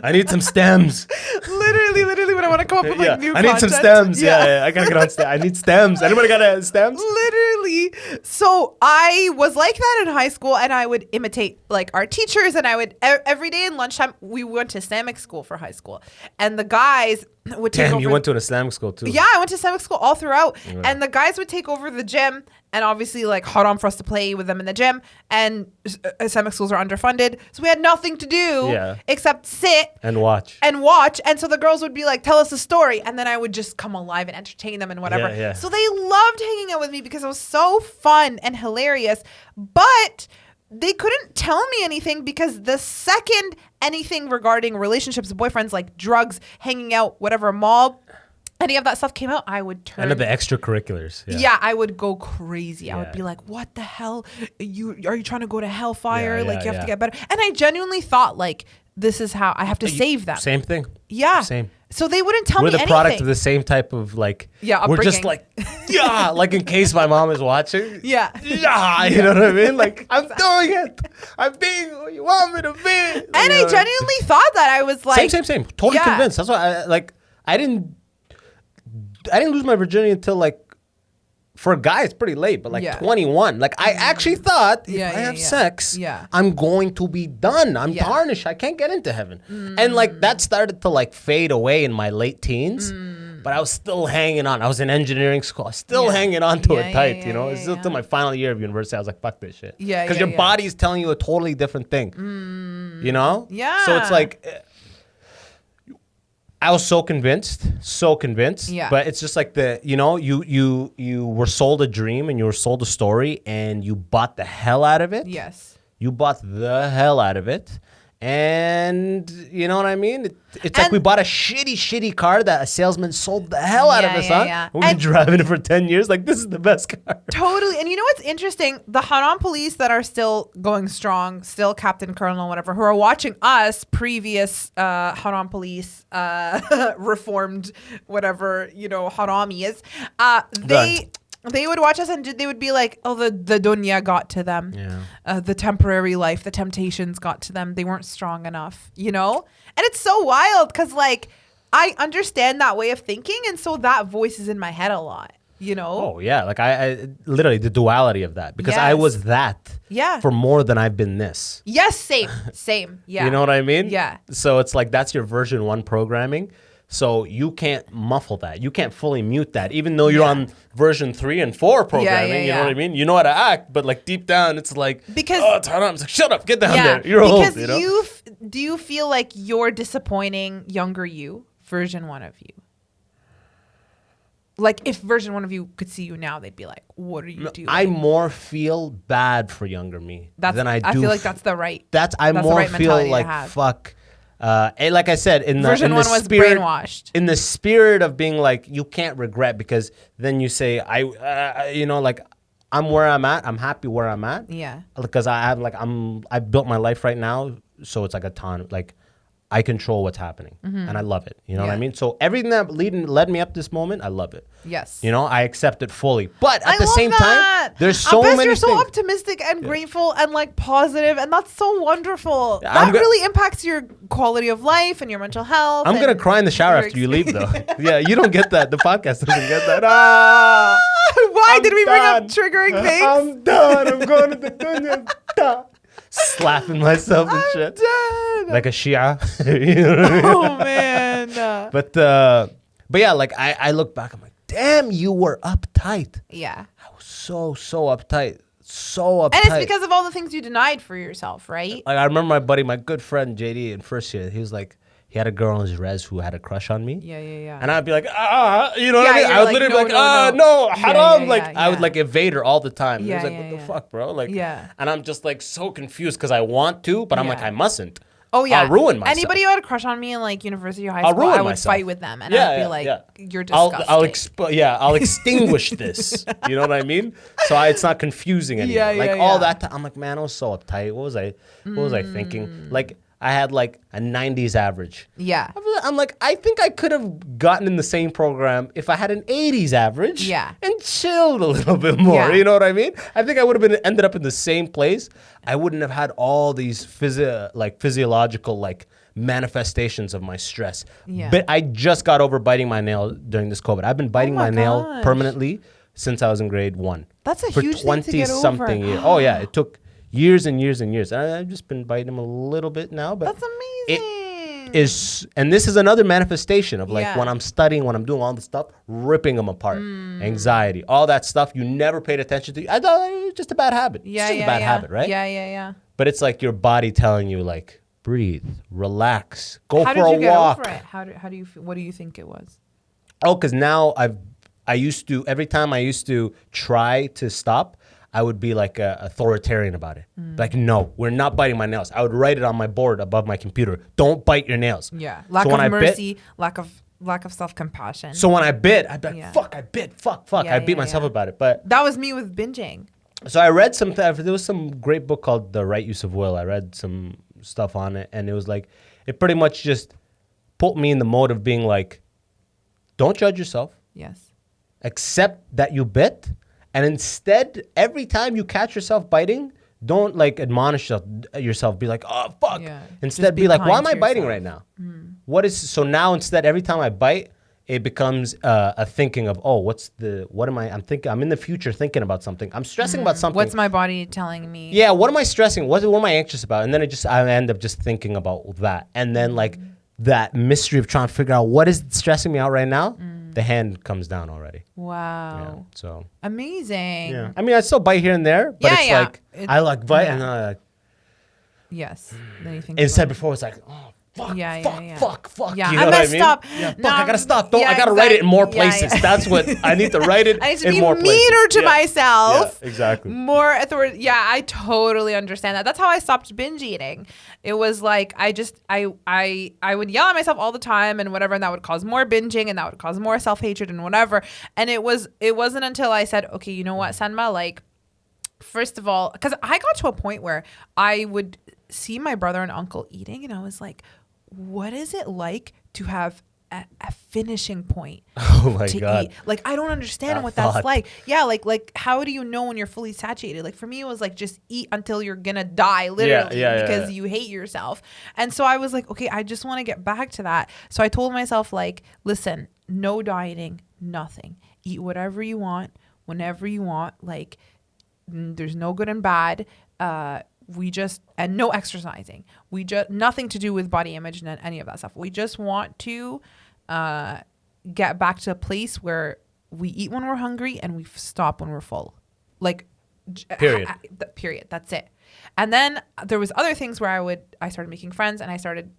A: I need some stems.
B: Literally, when I want to come up with like new
A: I need some
B: content.
A: stems. Yeah, I gotta get on stage. I need stems. Anybody got stems?
B: Literally. So I was like that in high school, and I would imitate like our teachers, and I would every day in lunchtime. We went to Islamic school for high school, and the guys would take
A: Damn,
B: over.
A: you went to an Islamic school too.
B: Yeah, I went to Islamic school all throughout, and the guys would take over the gym, and obviously like hot on for us to play with them in the gym. And Islamic schools are underfunded, so we had nothing to do except sit
A: And watch.
B: and watch. And so the girls would be like, tell us a story. And then I would just come alive and entertain them and whatever.
A: Yeah.
B: So they loved hanging out with me because it was so fun and hilarious. But they couldn't tell me anything because the second anything regarding relationships with boyfriends, like drugs, hanging out, whatever, mall, any of that stuff came out, I would turn.
A: And the extracurriculars.
B: Yeah, I would go crazy. I
A: Yeah.
B: would be like, "What the hell? Are you trying to go to hellfire?
A: Yeah,
B: like, you
A: yeah,
B: have to
A: yeah.
B: get better." And I genuinely thought, like, this is how I have to save them.
A: Same thing.
B: Yeah.
A: Same.
B: So they wouldn't tell
A: We're
B: me
A: the
B: anything.
A: product of the same type of like.
B: Yeah,
A: We're just
B: upbringing.
A: like, yeah, like in case my mom is watching.
B: Yeah.
A: Yeah, you know what I mean? Like, I'm doing it. I'm being who you want me to be.
B: And I genuinely thought that. I was like,
A: same. Totally
B: Yeah.
A: convinced. That's why I didn't lose my virginity until like, for a guy, it's pretty late, but like
B: Yeah.
A: 21. Like, I actually thought if
B: Yeah,
A: I
B: yeah,
A: have
B: yeah.
A: sex,
B: Yeah.
A: I'm going to be done. I'm
B: Yeah.
A: tarnished. I can't get into heaven. And like, that started to like fade away in my late teens. But I was still hanging on. I was in engineering school. I was still
B: Yeah.
A: hanging on to
B: Yeah,
A: it tight,
B: yeah,
A: you know?
B: yeah,
A: It's still
B: yeah.
A: till my final year of university. I was like, fuck this shit.
B: Yeah,
A: Because
B: yeah,
A: your
B: yeah.
A: body is telling you a totally different thing. You know?
B: Yeah.
A: So it's like, I was so convinced.
B: Yeah.
A: But it's just like you were sold a dream and you were sold a story and you bought the hell out of it.
B: yes.
A: You bought the hell out of it. And you know what I mean? It's like
B: And-
A: we bought a shitty car that a salesman sold the hell out of
B: Yeah,
A: us,
B: yeah,
A: huh?
B: yeah.
A: We've been
B: And-
A: driving it for 10 years. Like, this is the best car.
B: Totally. And you know what's interesting? The Haram police that are still going strong, still Captain Colonel, whatever, who are watching us, previous Haram police, reformed, whatever, Haramis, they would watch us and they would be like, oh, the dunya got to them.
A: Yeah.
B: The temporary life, the temptations got to them. They weren't strong enough, And it's so wild because, like, I understand that way of thinking. And so that voice is in my head a lot,
A: Oh, yeah. Like, I literally, the duality of that. Because I
B: Yes.
A: was that
B: Yeah.
A: for more than I've been this.
B: Yes, same. Yeah.
A: You know what I mean?
B: Yeah.
A: So it's like that's your version 1 programming. So you can't muffle that. You can't fully mute that, even though you're
B: Yeah.
A: on version 3 and 4 programming. You know
B: yeah.
A: what I mean? You know how to act, but like deep down, it's like,
B: Because-
A: oh, it's haram. It's like, shut up, get down
B: Yeah,
A: there. You're
B: because
A: old. You know?
B: do you feel like you're disappointing younger you, version 1 of you? Like, if version 1 of you could see you now, they'd be like, "What are you doing?"
A: I more feel bad for younger me than I do.
B: I feel like that's the right.
A: I
B: that's the
A: more
B: right
A: feel
B: mentality to
A: like
B: have.
A: fuck. And like I said, in the
B: Version
A: in
B: 1
A: the
B: was
A: spirit,
B: brainwashed.
A: in the spirit of being like, you can't regret, because then you say, like, I'm where I'm at. I'm happy where I'm at.
B: Yeah.
A: Because I built my life right now, so it's like a ton. Like, I control what's happening, and I love it. You know what I
B: Yeah.
A: mean? So everything that led me up this moment, I love it.
B: Yes.
A: I accept it fully. But at
B: I
A: the
B: love
A: same
B: that.
A: time, there's so
B: Bess,
A: many
B: you're so
A: things.
B: optimistic and grateful and like positive, and that's so wonderful.
A: I'm
B: That really impacts your quality of life and your mental health.
A: I'm gonna
B: and
A: cry in the shower
B: your
A: after you leave, though. Yeah, you don't get that. The podcast doesn't get that.
B: Why
A: I'm
B: did we bring up
A: done.
B: triggering things?
A: I'm done. I'm going to the dunya. Slapping myself and shit.
B: Dead.
A: Like a Shia. You know what I mean?
B: Oh man.
A: But yeah, like I look back, I'm like, damn, you were uptight.
B: Yeah.
A: I was so uptight. So uptight.
B: And it's because of all the things you denied for yourself, right?
A: Like, I remember my buddy, my good friend JD in first year, he was like, he had a girl on his res who had a crush on me.
B: Yeah.
A: And I'd be like, you know what
B: Yeah,
A: I mean?
B: you're
A: I would
B: like,
A: literally be
B: no,
A: like,
B: no.
A: no,
B: Yeah,
A: haram.
B: yeah,
A: Like,
B: yeah,
A: I would
B: yeah.
A: like evade her all the time.
B: Yeah,
A: he was like,
B: yeah,
A: what the
B: yeah.
A: fuck, bro? Like,
B: Yeah.
A: And I'm just like so confused because I want to, but I'm like,
B: Yeah.
A: I mustn't.
B: Oh yeah.
A: I'll ruin myself.
B: Anybody who had a crush on me in like university or high
A: I'll
B: school,
A: ruin
B: I would
A: myself.
B: fight with them, and I'd be like, "You're disgusting."
A: I'll extinguish this. You know what I mean? So it's not confusing anymore.
B: Yeah,
A: like
B: yeah,
A: all
B: yeah.
A: that time, I'm like, man, I was so uptight. What was I thinking? Like, I had like a 90s average.
B: Yeah.
A: I'm like, I think I could have gotten in the same program if I had an 80s average.
B: Yeah.
A: And chilled a little bit more.
B: Yeah.
A: You know what I mean? I think I would have ended up in the same place. I wouldn't have had all these physiological like manifestations of my stress.
B: Yeah.
A: But I just got over biting my nail during this COVID. I've been biting
B: my
A: my nail
B: gosh.
A: permanently since I was in grade 1.
B: That's a
A: for
B: huge thing to get over.
A: 20-something years. Oh yeah, it took years and years and years. I've just been biting them a little bit now, but
B: That's amazing.
A: and this is another manifestation of like
B: Yeah.
A: when I'm studying, when I'm doing all the stuff, ripping them apart. Anxiety, all that stuff you never paid attention to. I thought it was just a bad habit.
B: Yeah,
A: it's just
B: yeah,
A: a bad
B: yeah.
A: habit, right?
B: Yeah.
A: But it's like your body telling you like, breathe, relax, go
B: How
A: for
B: did you
A: a
B: get
A: walk.
B: over it? How do you feel? What do you think it was?
A: Oh, because now I used to, every time I used to try to stop, I would be like authoritarian about it. Like, no, we're not biting my nails. I would write it on my board above my computer. Don't bite your nails.
B: Yeah, lack
A: So when
B: of
A: I bit-
B: mercy, lack of lack of self-compassion.
A: So when I bit, I'd be like,
B: Yeah.
A: fuck, I bit, fuck.
B: Yeah,
A: I beat
B: yeah,
A: myself
B: yeah.
A: about it. But
B: that was me with binging.
A: so I read there was some great book called The Right Use of Will. I read some stuff on it, and it was like, it pretty much just put me in the mode of being like, don't judge yourself,
B: Yes.
A: accept that you bit, and instead, every time you catch yourself biting, don't like admonish yourself. Be like, oh fuck.
B: Yeah.
A: Instead,
B: Just
A: be
B: be
A: like, why
B: kind
A: am I
B: to
A: biting
B: yourself.
A: right now? What is so now? Instead, every time I bite, it becomes a thinking of, oh, I'm thinking. I'm in the future thinking about something. I'm stressing about something.
B: What's my body telling me?
A: Yeah, what am I stressing? What am I anxious about? And then I end up just thinking about that. And then like that mystery of trying to figure out what is stressing me out right now, the hand comes down already.
B: Wow.
A: Yeah. So
B: Amazing.
A: yeah. I mean, I still bite here and there, but
B: Yeah,
A: it's
B: yeah.
A: like I like bite and then I like
B: Yes. Then you think
A: instead
B: about it.
A: before it's like, oh fuck,
B: Yeah,
A: fuck,
B: yeah, yeah.
A: fuck.
B: Yeah,
A: You know
B: I
A: what I
B: messed
A: mean?
B: up.
A: Yeah, fuck,
B: No,
A: I gotta stop.
B: yeah,
A: I gotta write it in more
B: exactly. Yeah,
A: places.
B: yeah.
A: That's what I need to write it
B: I need to
A: in
B: be
A: more
B: meaner
A: places.
B: to
A: Yeah.
B: myself.
A: Yeah, exactly.
B: More authority. Yeah, I totally understand that. That's how I stopped binge eating. It was like I would yell at myself all the time and whatever, and that would cause more binging and that would cause more self-hatred and whatever. And it wasn't until I said, okay, you know what, Sanma, like, first of all, because I got to a point where I would see my brother and uncle eating, and I was like, what is it like to have a finishing point
A: Oh my
B: to
A: god.
B: eat? Like, I don't understand
A: That
B: what
A: thought.
B: that's like. Yeah, like how do you know when you're fully satiated? Like for me, it was like just eat until you're gonna die, literally,
A: yeah,
B: because
A: yeah.
B: you hate yourself. And so I was like, okay, I just want to get back to that. So I told myself, like, listen, no dieting, nothing. Eat whatever you want, whenever you want. Like, there's no good and bad. And no exercising. Nothing to do with body image and any of that stuff. We just want to get back to a place where we eat when we're hungry and we stop when we're full. Like,
A: Period.
B: Period. That's it. And then there was other things where I started making friends, and I started,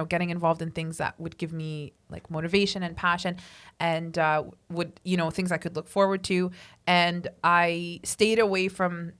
B: getting involved in things that would give me like motivation and passion, and things I could look forward to. And I stayed away from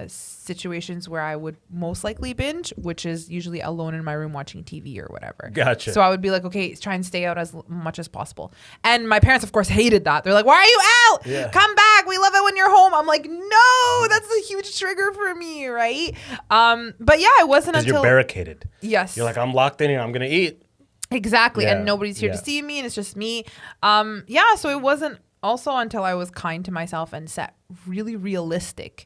B: situations where I would most likely binge, which is usually alone in my room watching TV or whatever.
A: Gotcha.
B: So I would be like, okay, try and stay out as much as possible. And my parents, of course, hated that. They're like, why are you out?
A: Yeah.
B: Come back. We love it when you're home. I'm like, no, that's a huge trigger for me, right? But yeah, it wasn't
A: Because
B: until
A: you're barricaded.
B: yes,
A: You're like, I'm locked in here. I'm gonna eat.
B: exactly,
A: Yeah,
B: and nobody's here to
A: yeah.
B: see me, and it's just me. So it wasn't also until I was kind to myself and set really realistic.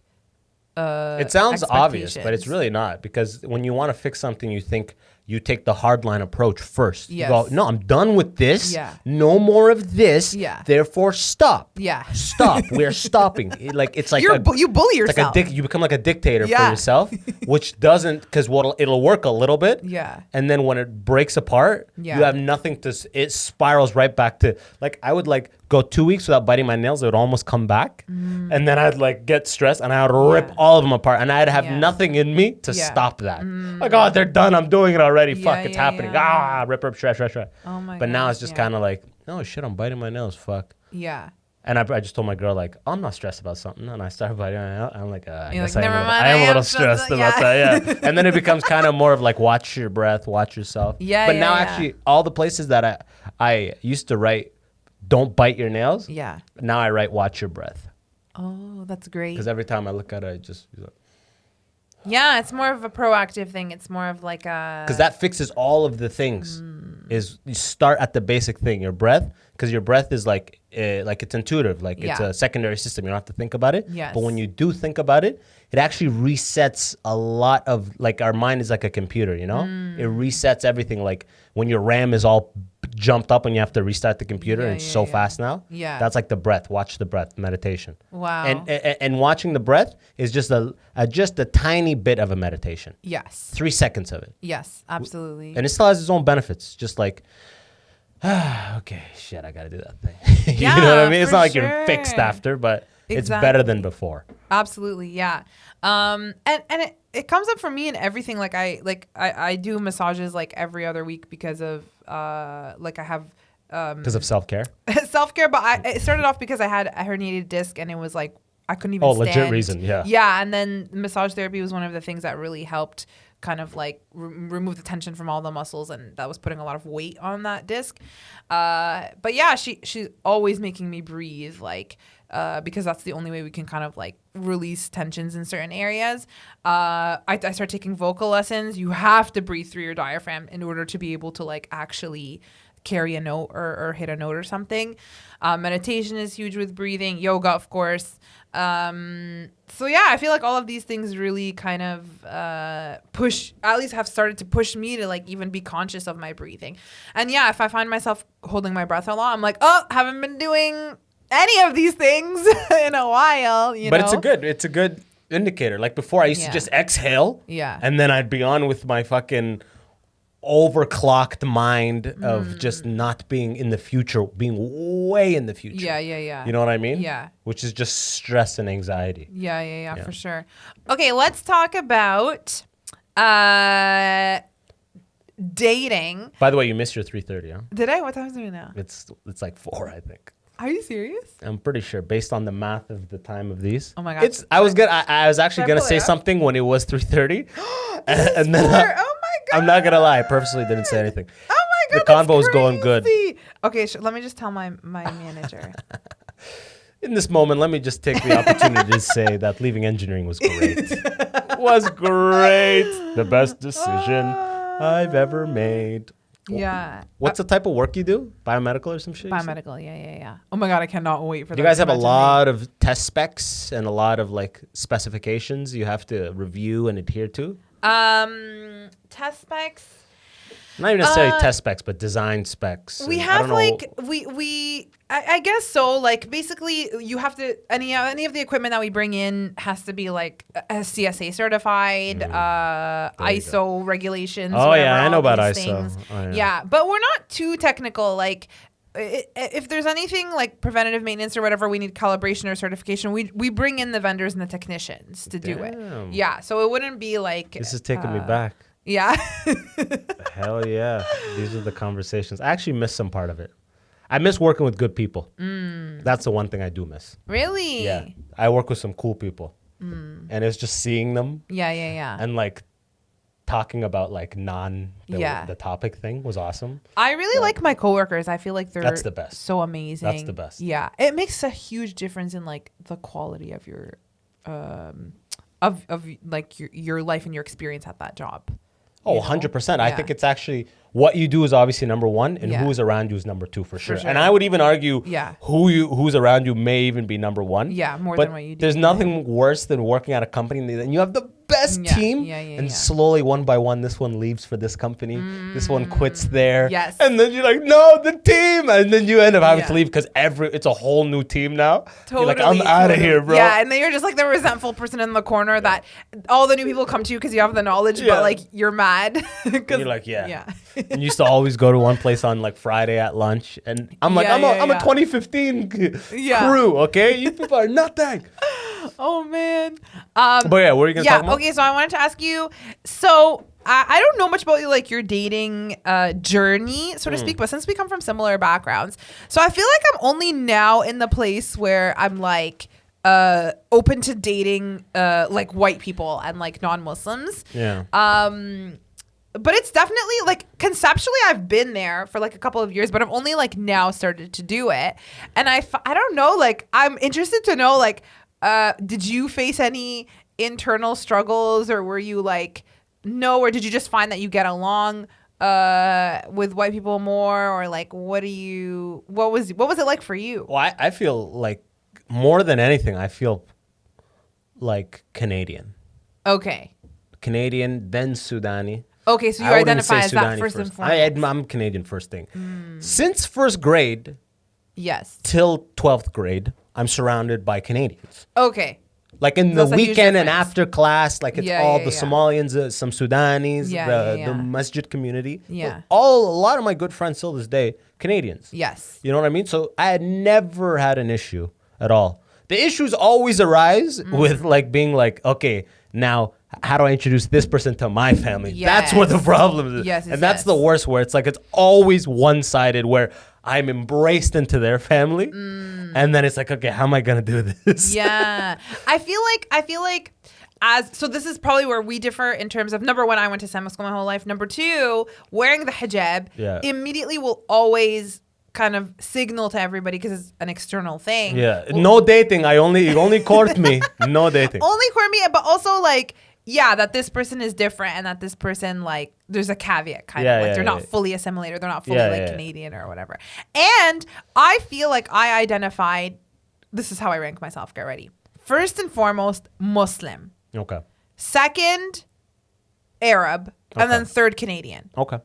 A: It sounds obvious, but it's
B: expectations.
A: really not, because when you want to fix something, you think you take the hardline approach first.
B: Yes.
A: You go, no, I'm done with this.
B: Yeah.
A: No more of this.
B: Yeah.
A: Therefore, stop.
B: Yeah.
A: Stop. We're stopping. It's like
B: you bully
A: it's like
B: yourself.
A: you become like a dictator for
B: Yeah.
A: yourself, which doesn't, because it'll work a little bit.
B: Yeah.
A: And then when it breaks apart,
B: Yeah.
A: you have nothing it spirals right back to, like, I would like go 2 weeks without biting my nails. It would almost come back. And then I'd like get stressed and I would rip
B: Yeah.
A: all of them apart. And I'd have
B: Yeah.
A: nothing in me to
B: Yeah.
A: stop that. Like, oh, they're done. I'm doing it already.
B: Yeah,
A: Fuck, it's
B: yeah,
A: happening.
B: yeah.
A: Rip, shred.
B: Oh my
A: But now
B: gosh,
A: it's just
B: yeah.
A: kind of like, oh shit, I'm biting my nails. Fuck.
B: Yeah.
A: And I just told my girl, like, I'm not stressed about something. And I started biting my nails. I'm like, I
B: You're
A: guess
B: like,
A: I am,
B: "Never mind,
A: I am
B: I
A: a little
B: am stressed."
A: stressed about that. Yeah. And then it becomes kind of more of like, watch your breath, watch yourself.
B: Yeah,
A: But
B: yeah,
A: now
B: yeah.
A: actually, all the places that I used to write, don't bite your nails.
B: Yeah.
A: Now I write, watch your breath.
B: Oh, that's great.
A: Because every time I look at it, I just,
B: Yeah, it's more of a proactive thing. It's more of like a.
A: because that fixes all of the things. Is you start at the basic thing, your breath, because your breath is like it's intuitive, like it's
B: Yeah.
A: a secondary system. You don't have to think about it.
B: Yes.
A: But when you do think about it, it actually resets a lot of, like, our mind is like a computer, you know? It resets everything. Like when your RAM is all jumped up and you have to restart the computer,
B: Yeah,
A: and it's
B: yeah,
A: so
B: yeah.
A: fast now.
B: Yeah.
A: That's like the breath. Watch the breath, meditation.
B: Wow.
A: And watching the breath is just a tiny bit of a meditation.
B: Yes.
A: 3 seconds of it.
B: Yes, absolutely.
A: And it still has its own benefits. Just like, okay, shit, I got to do that thing. You know what I
B: Yeah,
A: mean? It's
B: for
A: not like you're fixed
B: sure.
A: after, but it's better than
B: Exactly.
A: before.
B: Absolutely, yeah. And it comes up for me in everything. Like I do massages like every other week because of like I have
A: Because of self-care?
B: self-care, but it started off because I had a herniated disc and it was like I couldn't even
A: Oh,
B: stand.
A: legit reason, yeah.
B: Yeah, and then massage therapy was one of the things that really helped kind of like remove the tension from all the muscles, and that was putting a lot of weight on that disc. But yeah, she's always making me breathe, like because that's the only way we can kind of like release tensions in certain areas. I started taking vocal lessons. You have to breathe through your diaphragm in order to be able to like actually carry a note or hit a note or something. Meditation is huge with breathing. Yoga, of course. So yeah, I feel like all of these things really kind of at least have started to push me to like even be conscious of my breathing. And yeah, if I find myself holding my breath a lot, I'm like, oh, haven't been doing any of these things in a while, you know?
A: But it's a good indicator. Like before, I used to just exhale.
B: Yeah.
A: And then I'd be on with my fucking overclocked mind of just not being in the future, being way in the future.
B: Yeah.
A: You know what I mean?
B: Yeah.
A: Which is just stress and anxiety.
B: Yeah, for sure. Okay, let's talk about dating.
A: By the way, you missed your 3:30, huh?
B: Did I? What time is it now?
A: It's like 4, I think.
B: Are you serious?
A: I'm pretty sure, based on the math of the time of these.
B: Oh my god!
A: I was actually gonna say something when it was 3:30, and then
B: oh my god!
A: I'm not gonna lie, I purposely didn't say anything.
B: Oh my god!
A: The convo is going good.
B: Okay, let me just tell my manager.
A: In this moment, let me just take the opportunity to say that leaving engineering was great. Was great. The best decision I've ever made.
B: Yeah.
A: What's the type of work you do? Biomedical or some shit?
B: Biomedical, yeah. Oh my god, I cannot wait for that.
A: You guys have a lot of test specs and a lot of like specifications you have to review and adhere to?
B: Test specs.
A: Not even necessarily test specs, but design specs.
B: We have like I guess so. Like basically, you have to any of the equipment that we bring in has to be like CSA certified, ISO regulations.
A: Oh
B: whatever,
A: yeah, I know about ISO.
B: Things.
A: Oh,
B: yeah, but we're not too technical. Like if there's anything like preventative maintenance or whatever, we need calibration or certification. We bring in the vendors and the technicians to do it. Yeah, so it wouldn't be like
A: this is taking me back.
B: Yeah.
A: Hell yeah. These are the conversations. I actually miss some part of it. I miss working with good people. That's the one thing I do miss.
B: Really?
A: Yeah. I work with some cool people. And it's just seeing them.
B: Yeah.
A: And like talking about like the topic thing was awesome.
B: I really like my coworkers. I feel like
A: that's the best.
B: So amazing.
A: That's the best.
B: Yeah. It makes a huge difference in like the quality of your of like your life and your experience at that job.
A: Oh, 100%. I think it's actually what you do is obviously number one, and who's around you is number two for sure. And I would even argue who's around you may even be number one.
B: Yeah, more than what you do.
A: There's nothing worse than working at a company and you have the best team, and slowly one by one, this one leaves for this company, this one quits there, and then you're like, no, the team, and then you end up having to leave because it's a whole new team now. You're like, I'm out of here, bro.
B: Yeah, and then you're just like the resentful person in the corner that all the new people come to you because you have the knowledge, but like you're mad.
A: You're like, and you used to always go to one place on like Friday at lunch, and I'm like, I'm a 2015 crew, okay? You people are nothing.
B: Oh man.
A: But yeah, what are you gonna talk about?
B: Okay, so I wanted to ask you. So I don't know much about like your dating journey, so to speak, but since we come from similar backgrounds, so I feel like I'm only now in the place where I'm like open to dating like white people and like non-Muslims.
A: Yeah.
B: But it's definitely like conceptually I've been there for like a couple of years, but I've only like now started to do it. And I don't know, like I'm interested to know like did you face any internal struggles, or were you like no, or did you just find that you get along with white people more, or like what was it like for you?
A: Well, I feel like more than anything I feel like Canadian.
B: Okay.
A: Canadian, then Sudani.
B: Okay, so you identify as that first and foremost.
A: I'm Canadian first thing. Since first grade, till 12th grade, I'm surrounded by Canadians.
B: Okay.
A: Like in the weekend and after class, like it's all the Somalians, some Sudanis, the masjid community.
B: Yeah.
A: A lot of my good friends till this day, Canadians.
B: Yes.
A: You know what I mean? So I had never had an issue at all. The issues always arise with like being like, okay, now how do I introduce this person to my family?
B: Yes.
A: That's what the problem is.
B: Yes,
A: and that's the worst, where it's like it's always one-sided, where I'm embraced into their family, and then it's like, okay, how am I gonna do this?
B: Yeah. I feel like So this is probably where we differ in terms of, number one, I went to Sema school my whole life. Number two, wearing the hijab immediately will always kind of signal to everybody, because it's an external thing.
A: Yeah. No dating. You only court me. No dating.
B: Only court me, but also like, yeah, that this person is different, and that this person, like, there's a caveat kind of, like, they're not fully assimilated, they're not fully Canadian or whatever. And I feel like I identified, this is how I rank myself, get ready. First and foremost, Muslim.
A: Okay.
B: Second, Arab. And then third, Canadian.
A: Okay.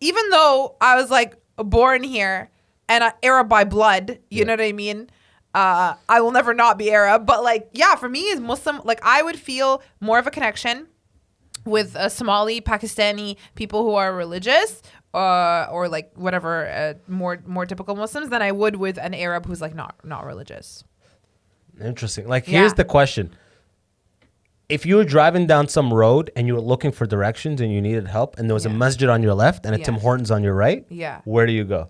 B: Even though I was like born here and Arab by blood, you know what I mean? I will never not be Arab, but like, yeah, for me as Muslim, like I would feel more of a connection with Somali, Pakistani people who are religious, or like whatever, more typical Muslims than I would with an Arab who's like not religious.
A: Interesting. Like, here's the question. If you were driving down some road and you were looking for directions and you needed help, and there was a masjid on your left and a Tim Hortons on your right, where do you go?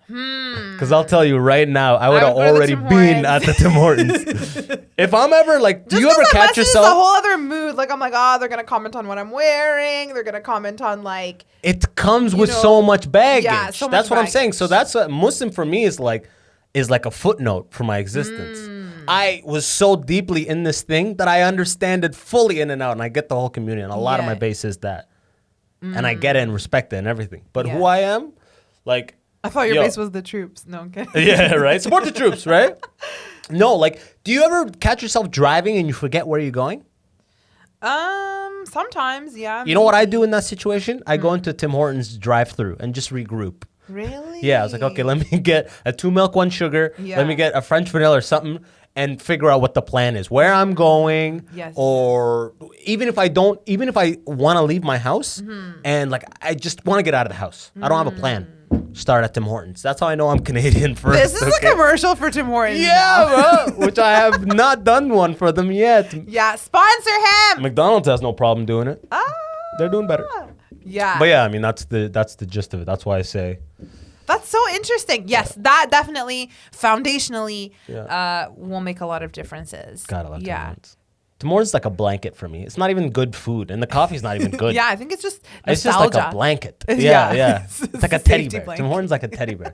A: Because I'll tell you right now, I would have already been at the Tim Hortons. If I'm ever like, do you ever catch yourself?
B: It's a whole other mood. Like, I'm like, they're going to comment on what I'm wearing. They're going to comment on like.
A: It comes with so much baggage.
B: Yeah, so
A: that's
B: much
A: what
B: baggage.
A: I'm saying. So that's what Muslim for me is like a footnote for my existence. I was so deeply in this thing that I understand it fully in and out, and I get the whole community, and a lot of my base is that. And I get it and respect it and everything. But who I am, like...
B: I thought your base was the troops. No, okay.
A: Yeah, right? Support the troops, right? No, like, do you ever catch yourself driving and you forget where you're going?
B: Sometimes, yeah.
A: You know what I do in that situation? I go into Tim Hortons drive-thru and just regroup.
B: Really?
A: Yeah, I was like, okay, let me get a 2 milk, 1 sugar. Let me get a French vanilla or something, and figure out what the plan is, where I'm going, or even if I want to leave my house and like I just want to get out of the house, I don't have a plan. Start at Tim Hortons. That's how I know I'm Canadian first.
B: This is a commercial for Tim Hortons.
A: Yeah, bro, which I have not done one for them yet.
B: Yeah, sponsor him.
A: McDonald's has no problem doing it. They're doing better.
B: Yeah.
A: But yeah, I mean that's the gist of it. That's why I say.
B: That's so interesting. Yes, that definitely foundationally will make a lot of differences.
A: Gotta love Tim Hortons. Tim Hortons is like a blanket for me. It's not even good food, and the coffee's not even good.
B: Yeah, I think it's just nostalgia.
A: It's just like a blanket. Yeah. It's like a teddy bear. Blanket. Tim Hortons like a teddy bear.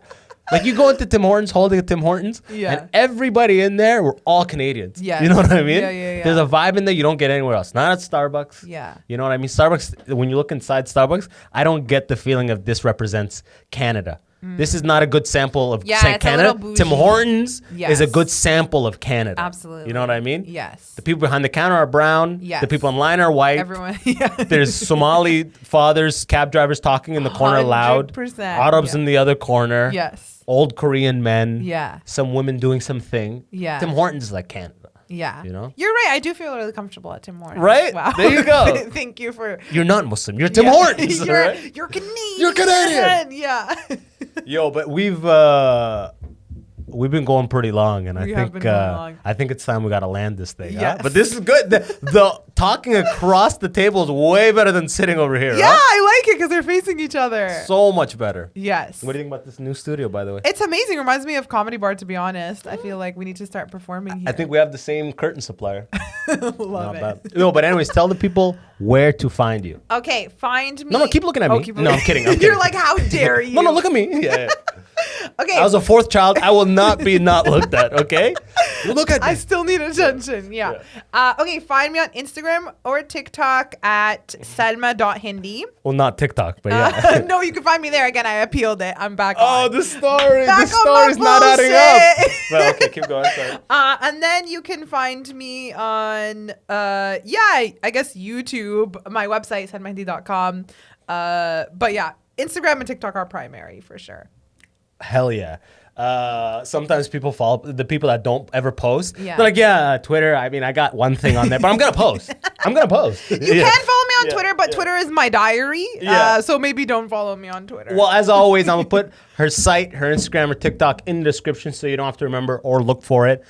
A: Like you go into Tim Hortons holding a Tim Hortons, and everybody in there, we're all Canadians. Yeah. You know what I mean? Yeah. There's a vibe in there you don't get anywhere else. Not at Starbucks. Yeah. You know what I mean? Starbucks, when you look inside Starbucks, I don't get the feeling of this represents Canada. This is not a good sample of Canada. Tim Hortons is a good sample of Canada.
B: Absolutely.
A: You know what I mean?
B: Yes.
A: The people behind the counter are brown. Yes. The people in line are white.
B: Everyone.
A: There's Somali fathers, cab drivers talking in the corner loud.
B: 100%.
A: Arabs in the other corner.
B: Yes.
A: Old Korean men.
B: Yeah.
A: Some women doing something.
B: Yeah.
A: Tim Hortons is like Canada.
B: Yeah.
A: You know?
B: You're right. I do feel really comfortable at Tim Hortons.
A: Right?
B: Wow.
A: There you go.
B: Thank you for...
A: You're not Muslim. You're Tim Hortons.
B: You're Canadian.
A: You're Canadian.
B: Yeah.
A: Yo, but we've been going pretty long, and I think it's time we got to land this thing.
B: Yes.
A: Huh? But this is good. The talking across the table is way better than sitting over here.
B: Yeah,
A: huh?
B: I like it because they're facing each other.
A: So much better.
B: Yes.
A: What do you think about this new studio, by the way?
B: It's amazing. Reminds me of Comedy Bar, to be honest. I feel like we need to start performing here.
A: I think we have the same curtain supplier.
B: Love it.
A: Bad. No, but anyways, tell the people where to find you.
B: Okay, find me.
A: No, keep looking at me. No, I'm kidding.
B: You're like, how dare you?
A: No, look at me. Yeah.
B: Okay.
A: I was a fourth child. I will not be not looked at, okay? Look at me.
B: I still need attention. Yeah. Okay, find me on Instagram or TikTok at selma.hindi.
A: Well, not TikTok, but yeah.
B: No, you can find me there. Again, I appealed it. I'm back
A: on.
B: Oh,
A: the story. The story's not adding up. Well, okay, keep going. Sorry.
B: And then you can find me on, I guess YouTube, my website, selmahindi.com. But yeah, Instagram and TikTok are primary for sure.
A: Hell yeah. Sometimes people follow the people that don't ever post. Yeah. They're like, Twitter. I mean, I got one thing on there, but I'm going to post. You
B: can follow me on Twitter, but Twitter is my diary. So maybe don't follow me on Twitter.
A: Well, as always, I'm going to put her site, her Instagram or TikTok in the description so you don't have to remember or look for it.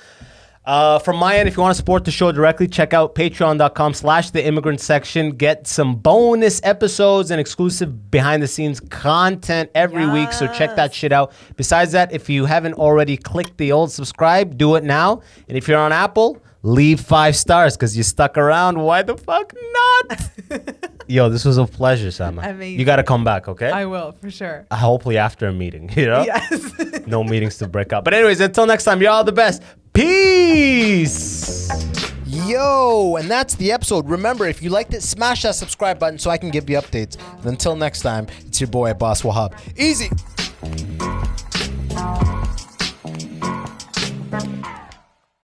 A: From my end, if you want to support the show directly, check out patreon.com/theimmigrantsection. Get some bonus episodes and exclusive behind-the-scenes content every week, so check that shit out. Besides that, if you haven't already clicked the old subscribe, do it now. And if you're on Apple, leave 5 stars because you stuck around. Why the fuck not? Yo, this was a pleasure, Sama.
B: Amazing.
A: You got to come back, okay?
B: I will, for sure.
A: Hopefully after a meeting, you know?
B: Yes.
A: No meetings to break up. But anyways, until next time, you're all the best. Peace. Yo, and that's the episode. Remember, if you liked it, smash that subscribe button so I can give you updates. And until next time, it's your boy, Boss Wahab. Easy.